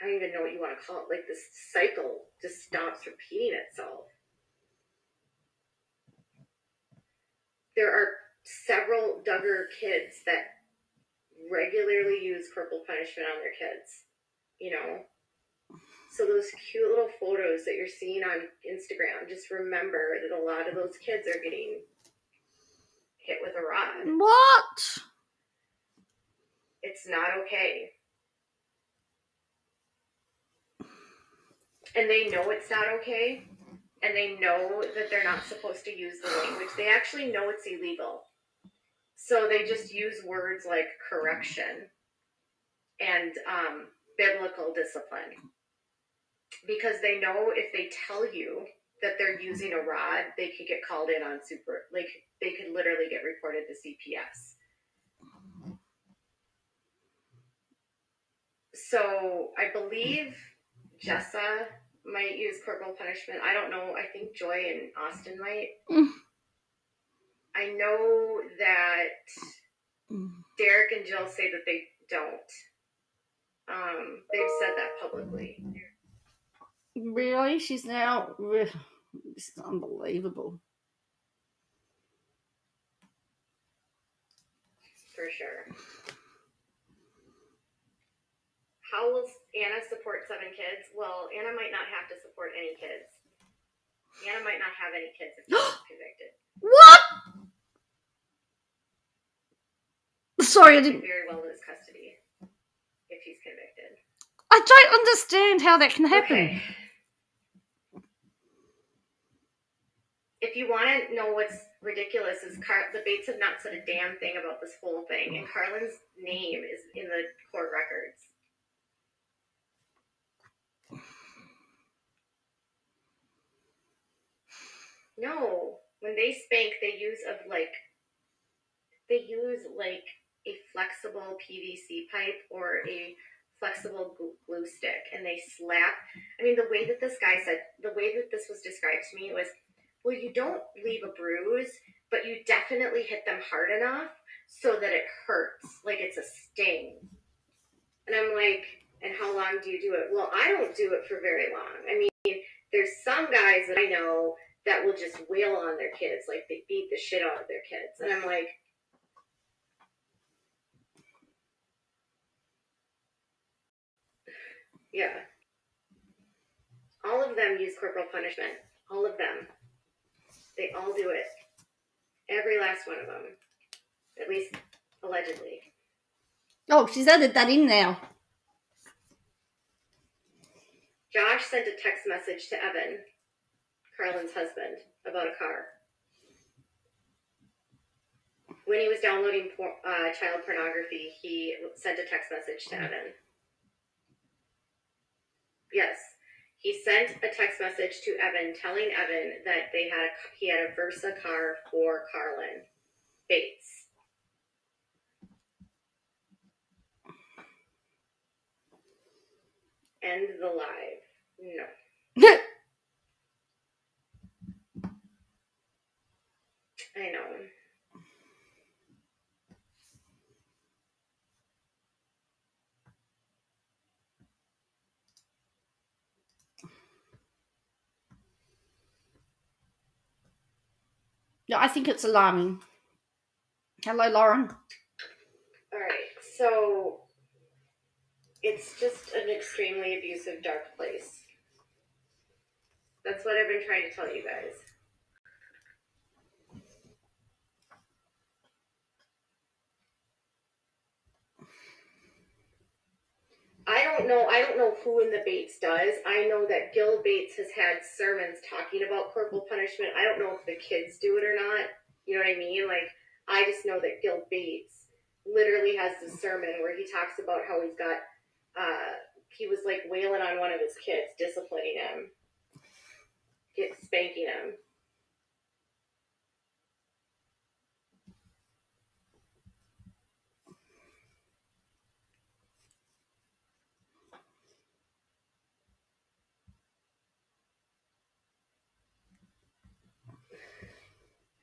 I don't even know what you want to call it, like this cycle just stops repeating itself. There are several Duggar kids that regularly use corporal punishment on their kids, you know? So those cute little photos that you're seeing on Instagram, just remember that a lot of those kids are getting hit with a rod. What? It's not okay. And they know it's not okay. And they know that they're not supposed to use the language. They actually know it's illegal. So they just use words like correction and biblical discipline. Because they know if they tell you that they're using a rod, they could get called in on they could literally get reported to CPS. So I believe Jessa might use corporal punishment. I don't know. I think Joy and Austin might. I know that Derek and Jill say that they don't. They've said that publicly. Really? She's now... This is unbelievable. For sure. How will Anna support 7 kids? Well, Anna might not have to support any kids. Anna might not have any kids if she's convicted. What? Sorry, I didn't... Very well lose custody if he's convicted. I don't understand how that can happen. Okay. If you want to know what's ridiculous is the Bates have not said a damn thing about this whole thing, and Carlin's name is in the court records. No, when they spank, they use a flexible PVC pipe or a flexible glue stick, and they slap. I mean, the way that this was described to me was, well, you don't leave a bruise, but you definitely hit them hard enough so that it hurts, like it's a sting. And I'm like, and how long do you do it? Well, I don't do it for very long. I mean, there's some guys that I know that will just wail on their kids, like they beat the shit out of their kids. And I'm like, yeah. All of them use corporal punishment. All of them. They all do it. Every last one of them. At least, allegedly. Oh, she's added that in now. Josh sent a text message to Evan, Carlin's husband, about a car. when he was downloading child pornography, he sent a text message to Evan. Yes. He sent a text message to Evan telling Evan that he had a Versa car for Carlton Bates. End the live. No. I know. No, I think it's alarming. Hello, Lauren. All right, so it's just an extremely abusive, dark place. That's what I've been trying to tell you guys. I don't know who in the Bates does. I know that Gil Bates has had sermons talking about corporal punishment. I don't know if the kids do it or not. You know what I mean? Like, I just know that Gil Bates literally has this sermon where he talks about how he's got, he was like wailing on one of his kids, disciplining him, spanking him.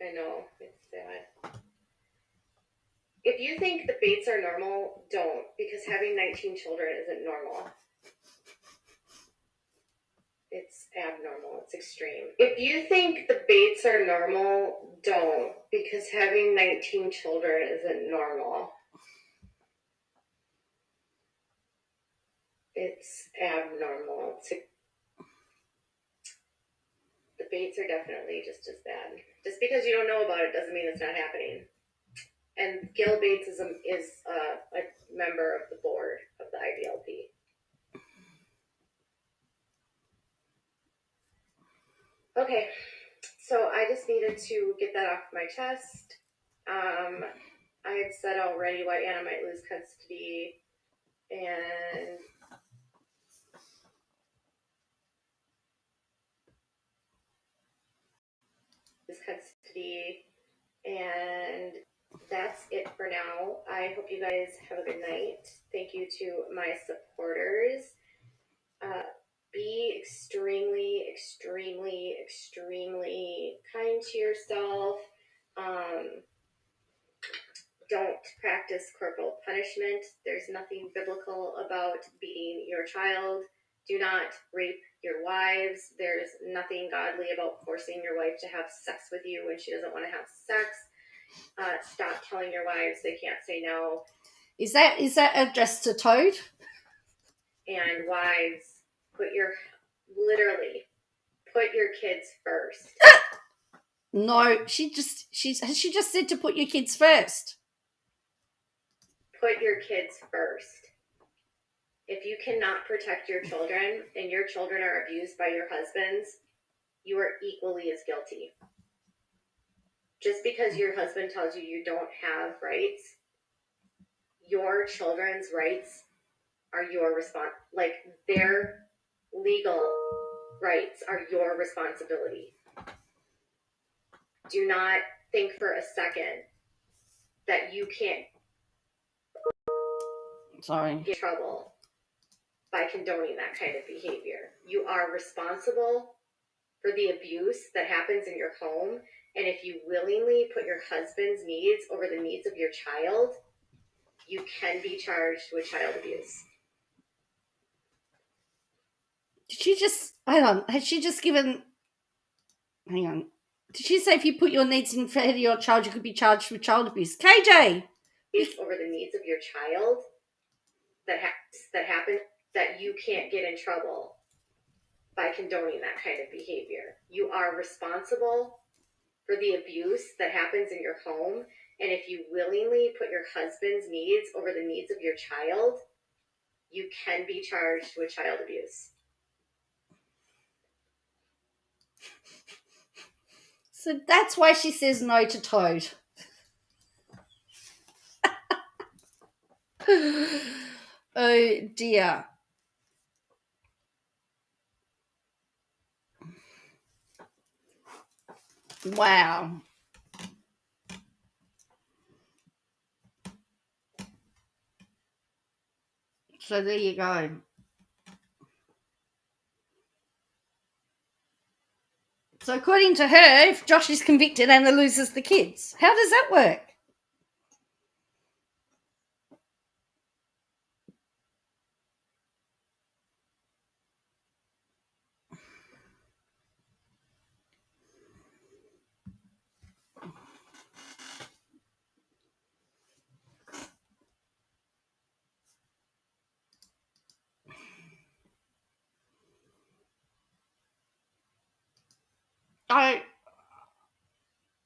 I know, it's sad. If you think the Bates are normal, don't, because having 19 children isn't normal. It's abnormal. It's extreme. If you think the Bates are normal, don't, because having 19 children isn't normal. It's abnormal. The Bates are definitely just as bad. Just because you don't know about it doesn't mean it's not happening. And Gil Bates is a member of the board of the IBLP. Okay, so I just needed to get that off my chest. I had said already why Anna might lose custody, and and that's it for now. I hope you guys have a good night. Thank you to my supporters. Be extremely, extremely, extremely kind to yourself. Don't practice corporal punishment. There's nothing biblical about beating your child. Do not rape your wives. There's nothing godly about forcing your wife to have sex with you when she doesn't want to have sex. Stop telling your wives they can't say no. Is that addressed to Toad? And wives, literally put your kids first. No, she just said to put your kids first. Put your kids first. If you cannot protect your children and your children are abused by your husbands, you are equally as guilty. Just because your husband tells you you don't have rights, your children's rights are your like their legal rights are your responsibility. Do not think for a second that you can't get in trouble by condoning that kind of behavior. You are responsible for the abuse that happens in your home, and if you willingly put your husband's needs over the needs of your child, you can be charged with child abuse. Did she just, hang on, has she just given, hang on, did she say if you put your needs in front of your child, you could be charged with child abuse? KJ! Over the needs of your child that happen, that you can't get in trouble by condoning that kind of behavior. You are responsible for the abuse that happens in your home, and if you willingly put your husband's needs over the needs of your child, you can be charged with child abuse. So that's why she says no to Toad. Oh dear. Wow. So there you go. So according to her, if Josh is convicted, Anna loses the kids. How does that work?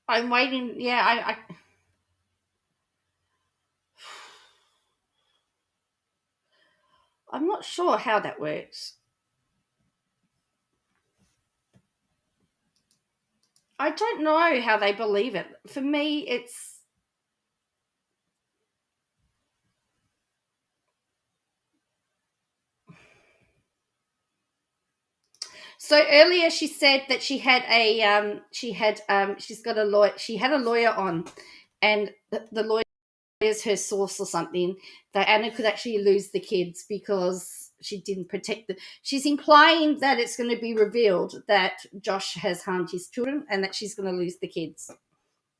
I'm waiting. Yeah, I'm not sure how that works. I don't know how they believe it. For me, it's so earlier she said that she had she's got a lawyer. She had a lawyer on, and the lawyer is her source or something, that Anna could actually lose the kids because she didn't protect them. She's implying that it's going to be revealed that Josh has harmed his children and that she's going to lose the kids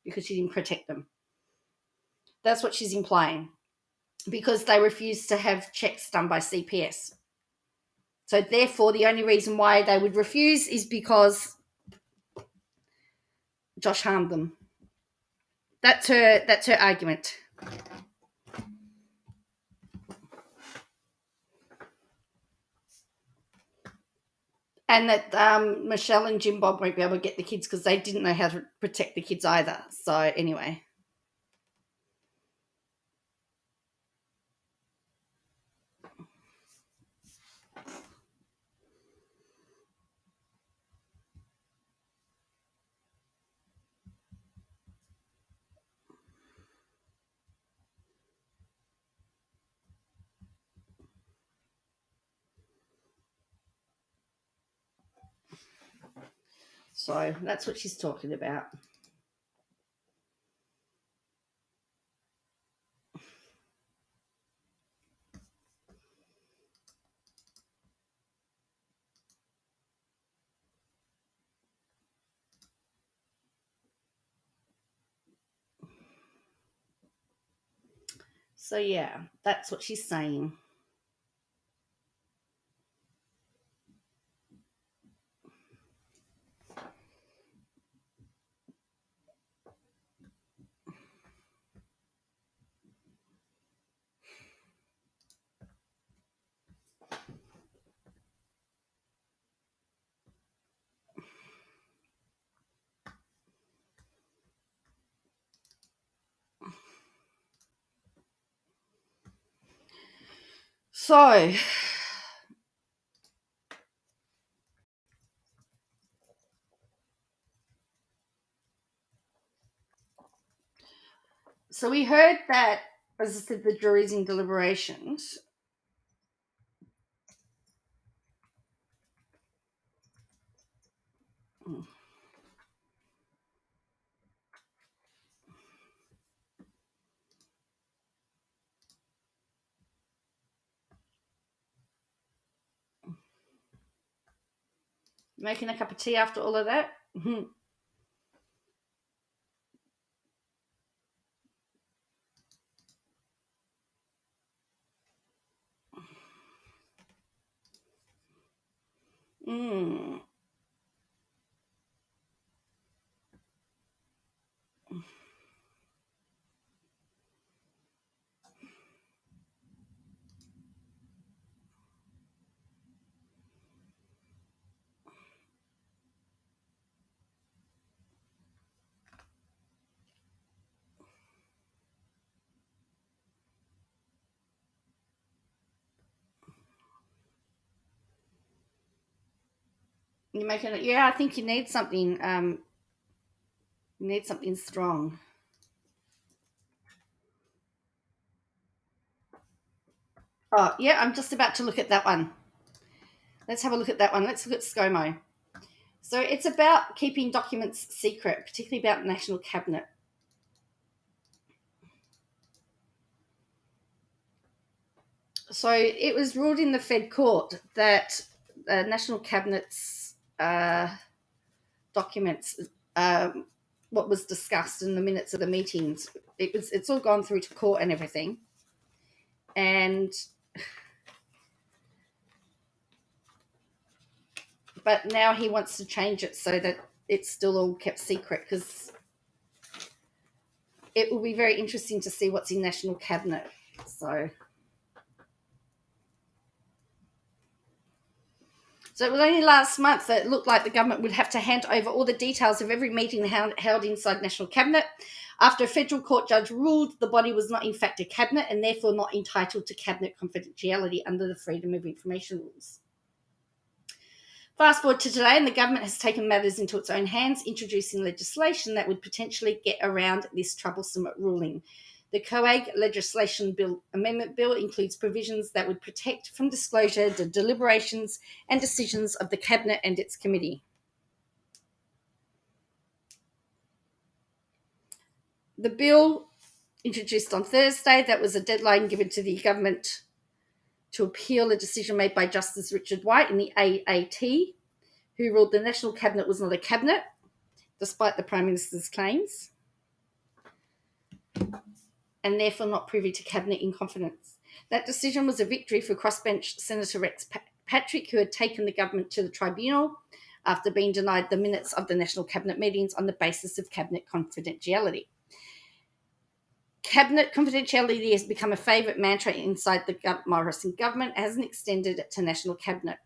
because she didn't protect them. That's what she's implying, because they refused to have checks done by CPS. So therefore, the only reason why they would refuse is because Josh harmed them. That's her argument. And that Michelle and Jim Bob won't be able to get the kids because they didn't know how to protect the kids either. So anyway. So that's what she's talking about. So yeah, that's what she's saying. So we heard that, as I said, the jury's in deliberations. Making a cup of tea after all of that? Mm. You're making it. Yeah, I think you need something. You need something strong. Oh, yeah, I'm just about to look at that one. Let's have a look at that one. Let's look at Scomo. So it's about keeping documents secret, particularly about National Cabinet. So it was ruled in the Fed court that National Cabinet's documents, what was discussed in the minutes of the meetings, it's all gone through to court and everything. But now he wants to change it so that it's still all kept secret, because it will be very interesting to see what's in National Cabinet. So it was only last month that it looked like the government would have to hand over all the details of every meeting held inside National Cabinet after a federal court judge ruled the body was not in fact a cabinet and therefore not entitled to cabinet confidentiality under the Freedom of Information rules. Fast forward to today, and the government has taken matters into its own hands, introducing legislation that would potentially get around this troublesome ruling. The COAG legislation amendment bill includes provisions that would protect from disclosure the deliberations and decisions of the Cabinet and its committee. The bill, introduced on Thursday, that was a deadline given to the government to appeal a decision made by Justice Richard White in the AAT, who ruled the National Cabinet was not a cabinet, despite the Prime Minister's claims, and therefore not privy to cabinet in confidence. That decision was a victory for crossbench Senator Rex Patrick, who had taken the government to the tribunal after being denied the minutes of the National Cabinet meetings on the basis of cabinet confidentiality. Cabinet confidentiality has become a favourite mantra inside the Morrison government. It hasn't extended it to National Cabinet.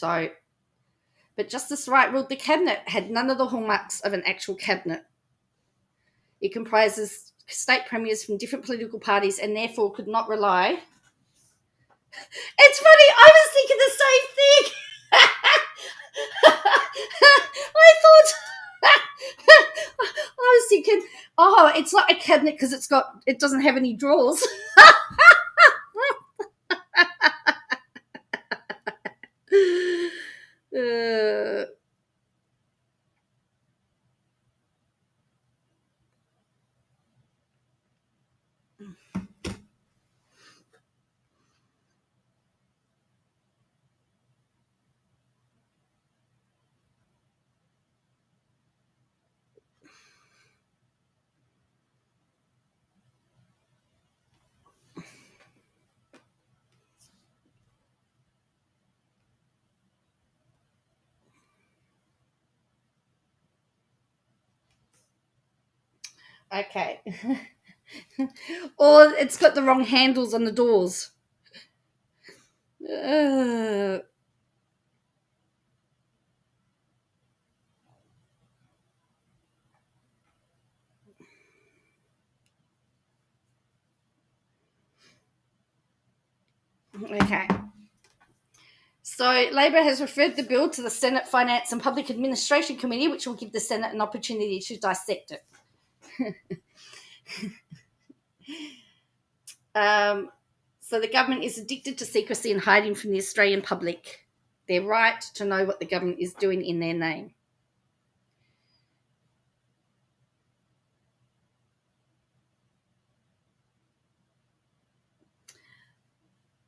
But Justice Wright ruled the cabinet had none of the hallmarks of an actual cabinet. It comprises state premiers from different political parties and therefore could not rely. It's funny, I was thinking the same thing. I was thinking, oh, it's not a cabinet because it doesn't have any drawers. Okay. Or it's got the wrong handles on the doors. Okay. So Labor has referred the bill to the Senate Finance and Public Administration Committee, which will give the Senate an opportunity to dissect it. So the government is addicted to secrecy and hiding from the Australian public their right to know what the government is doing in their name.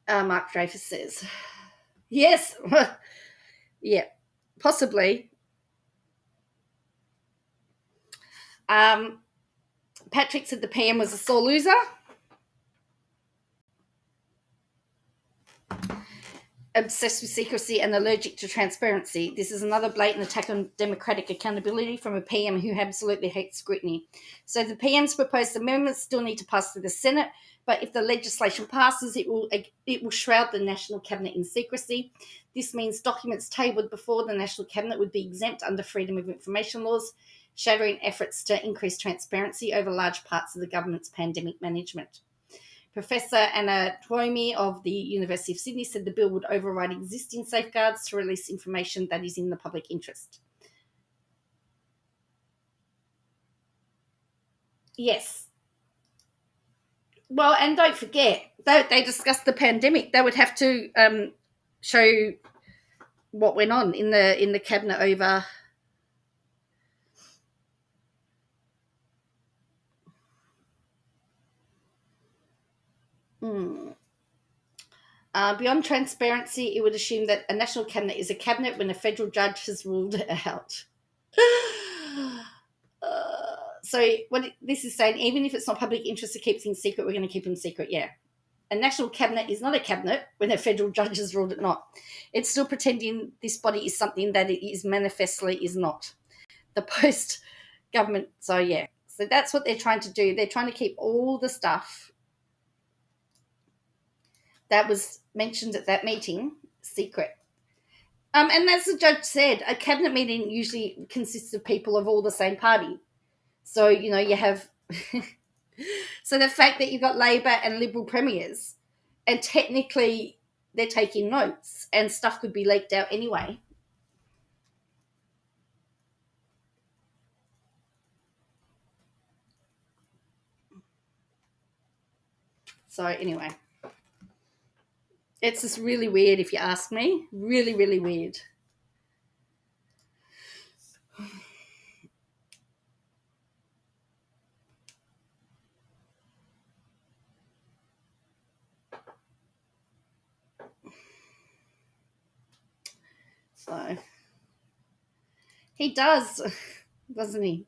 Mark Dreyfus says, yes, yeah, possibly. Patrick said the PM was a sore loser. Obsessed with secrecy and allergic to transparency. This is another blatant attack on democratic accountability from a PM who absolutely hates scrutiny. So the PM's proposed amendments still need to pass through the Senate, but if the legislation passes, it will shroud the National Cabinet in secrecy. This means documents tabled before the National Cabinet would be exempt under Freedom of Information laws, shattering efforts to increase transparency over large parts of the government's pandemic management. Professor Anna Twomey of the University of Sydney said the bill would override existing safeguards to release information that is in the public interest. Yes. Well, and don't forget, they discussed the pandemic. They would have to show what went on in the cabinet over. Beyond transparency, it would assume that a national cabinet is a cabinet when a federal judge has ruled it out. So what this is saying, even if it's not public interest to keep things secret, we're going to keep them secret. Yeah. A national cabinet is not a cabinet when a federal judge has ruled it not. It's still pretending this body is something that it is manifestly is not. The post government. So yeah. So that's what they're trying to do. They're trying to keep all the stuff that was mentioned at that meeting secret. And as the judge said, a cabinet meeting usually consists of people of all the same party. So, you have... so the fact that you've got Labor and Liberal premiers, and technically they're taking notes and stuff could be leaked out anyway. So anyway, it's just really weird if you ask me. Really, really weird. So he does, doesn't he?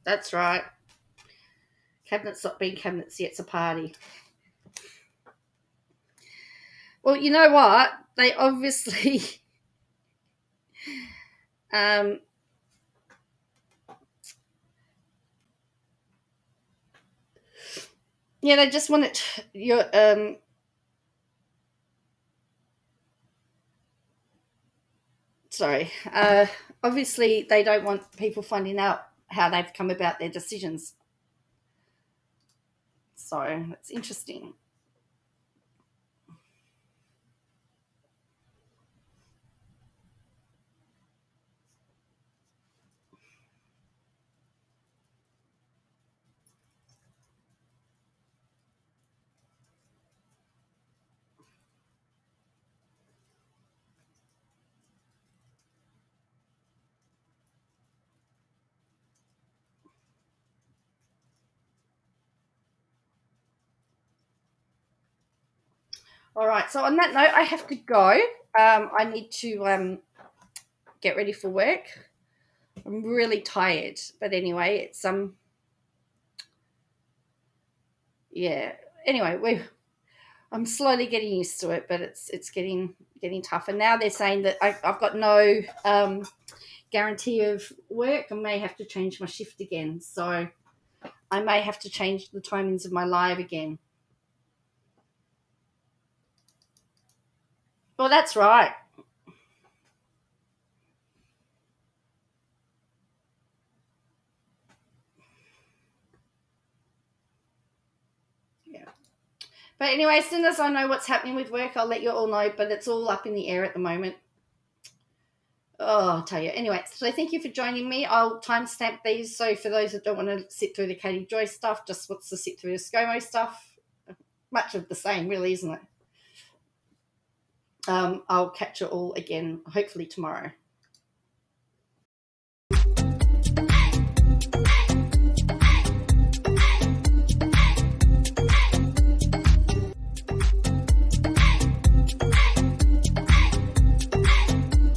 That's right. Cabinet's not being cabinets yet, it's a party. Well, you know what? They obviously yeah, they just want it sorry. Obviously they don't want people finding out how they've come about their decisions. So it's interesting. All right. So on that note, I have to go. I need to get ready for work. I'm really tired, but anyway, it's yeah. Anyway, I'm slowly getting used to it, but it's getting tough. And now they're saying that I've got no guarantee of work. I may have to change my shift again, so I may have to change the timings of my live again. Well, that's right. Yeah. But anyway, as soon as I know what's happening with work, I'll let you all know, but it's all up in the air at the moment. Oh, I'll tell you. Anyway, so thank you for joining me. I'll timestamp these, so for those that don't want to sit through the Katie Joy stuff, just wants to sit through the Scomo stuff, much of the same, really, isn't it? I'll catch it all again, hopefully tomorrow.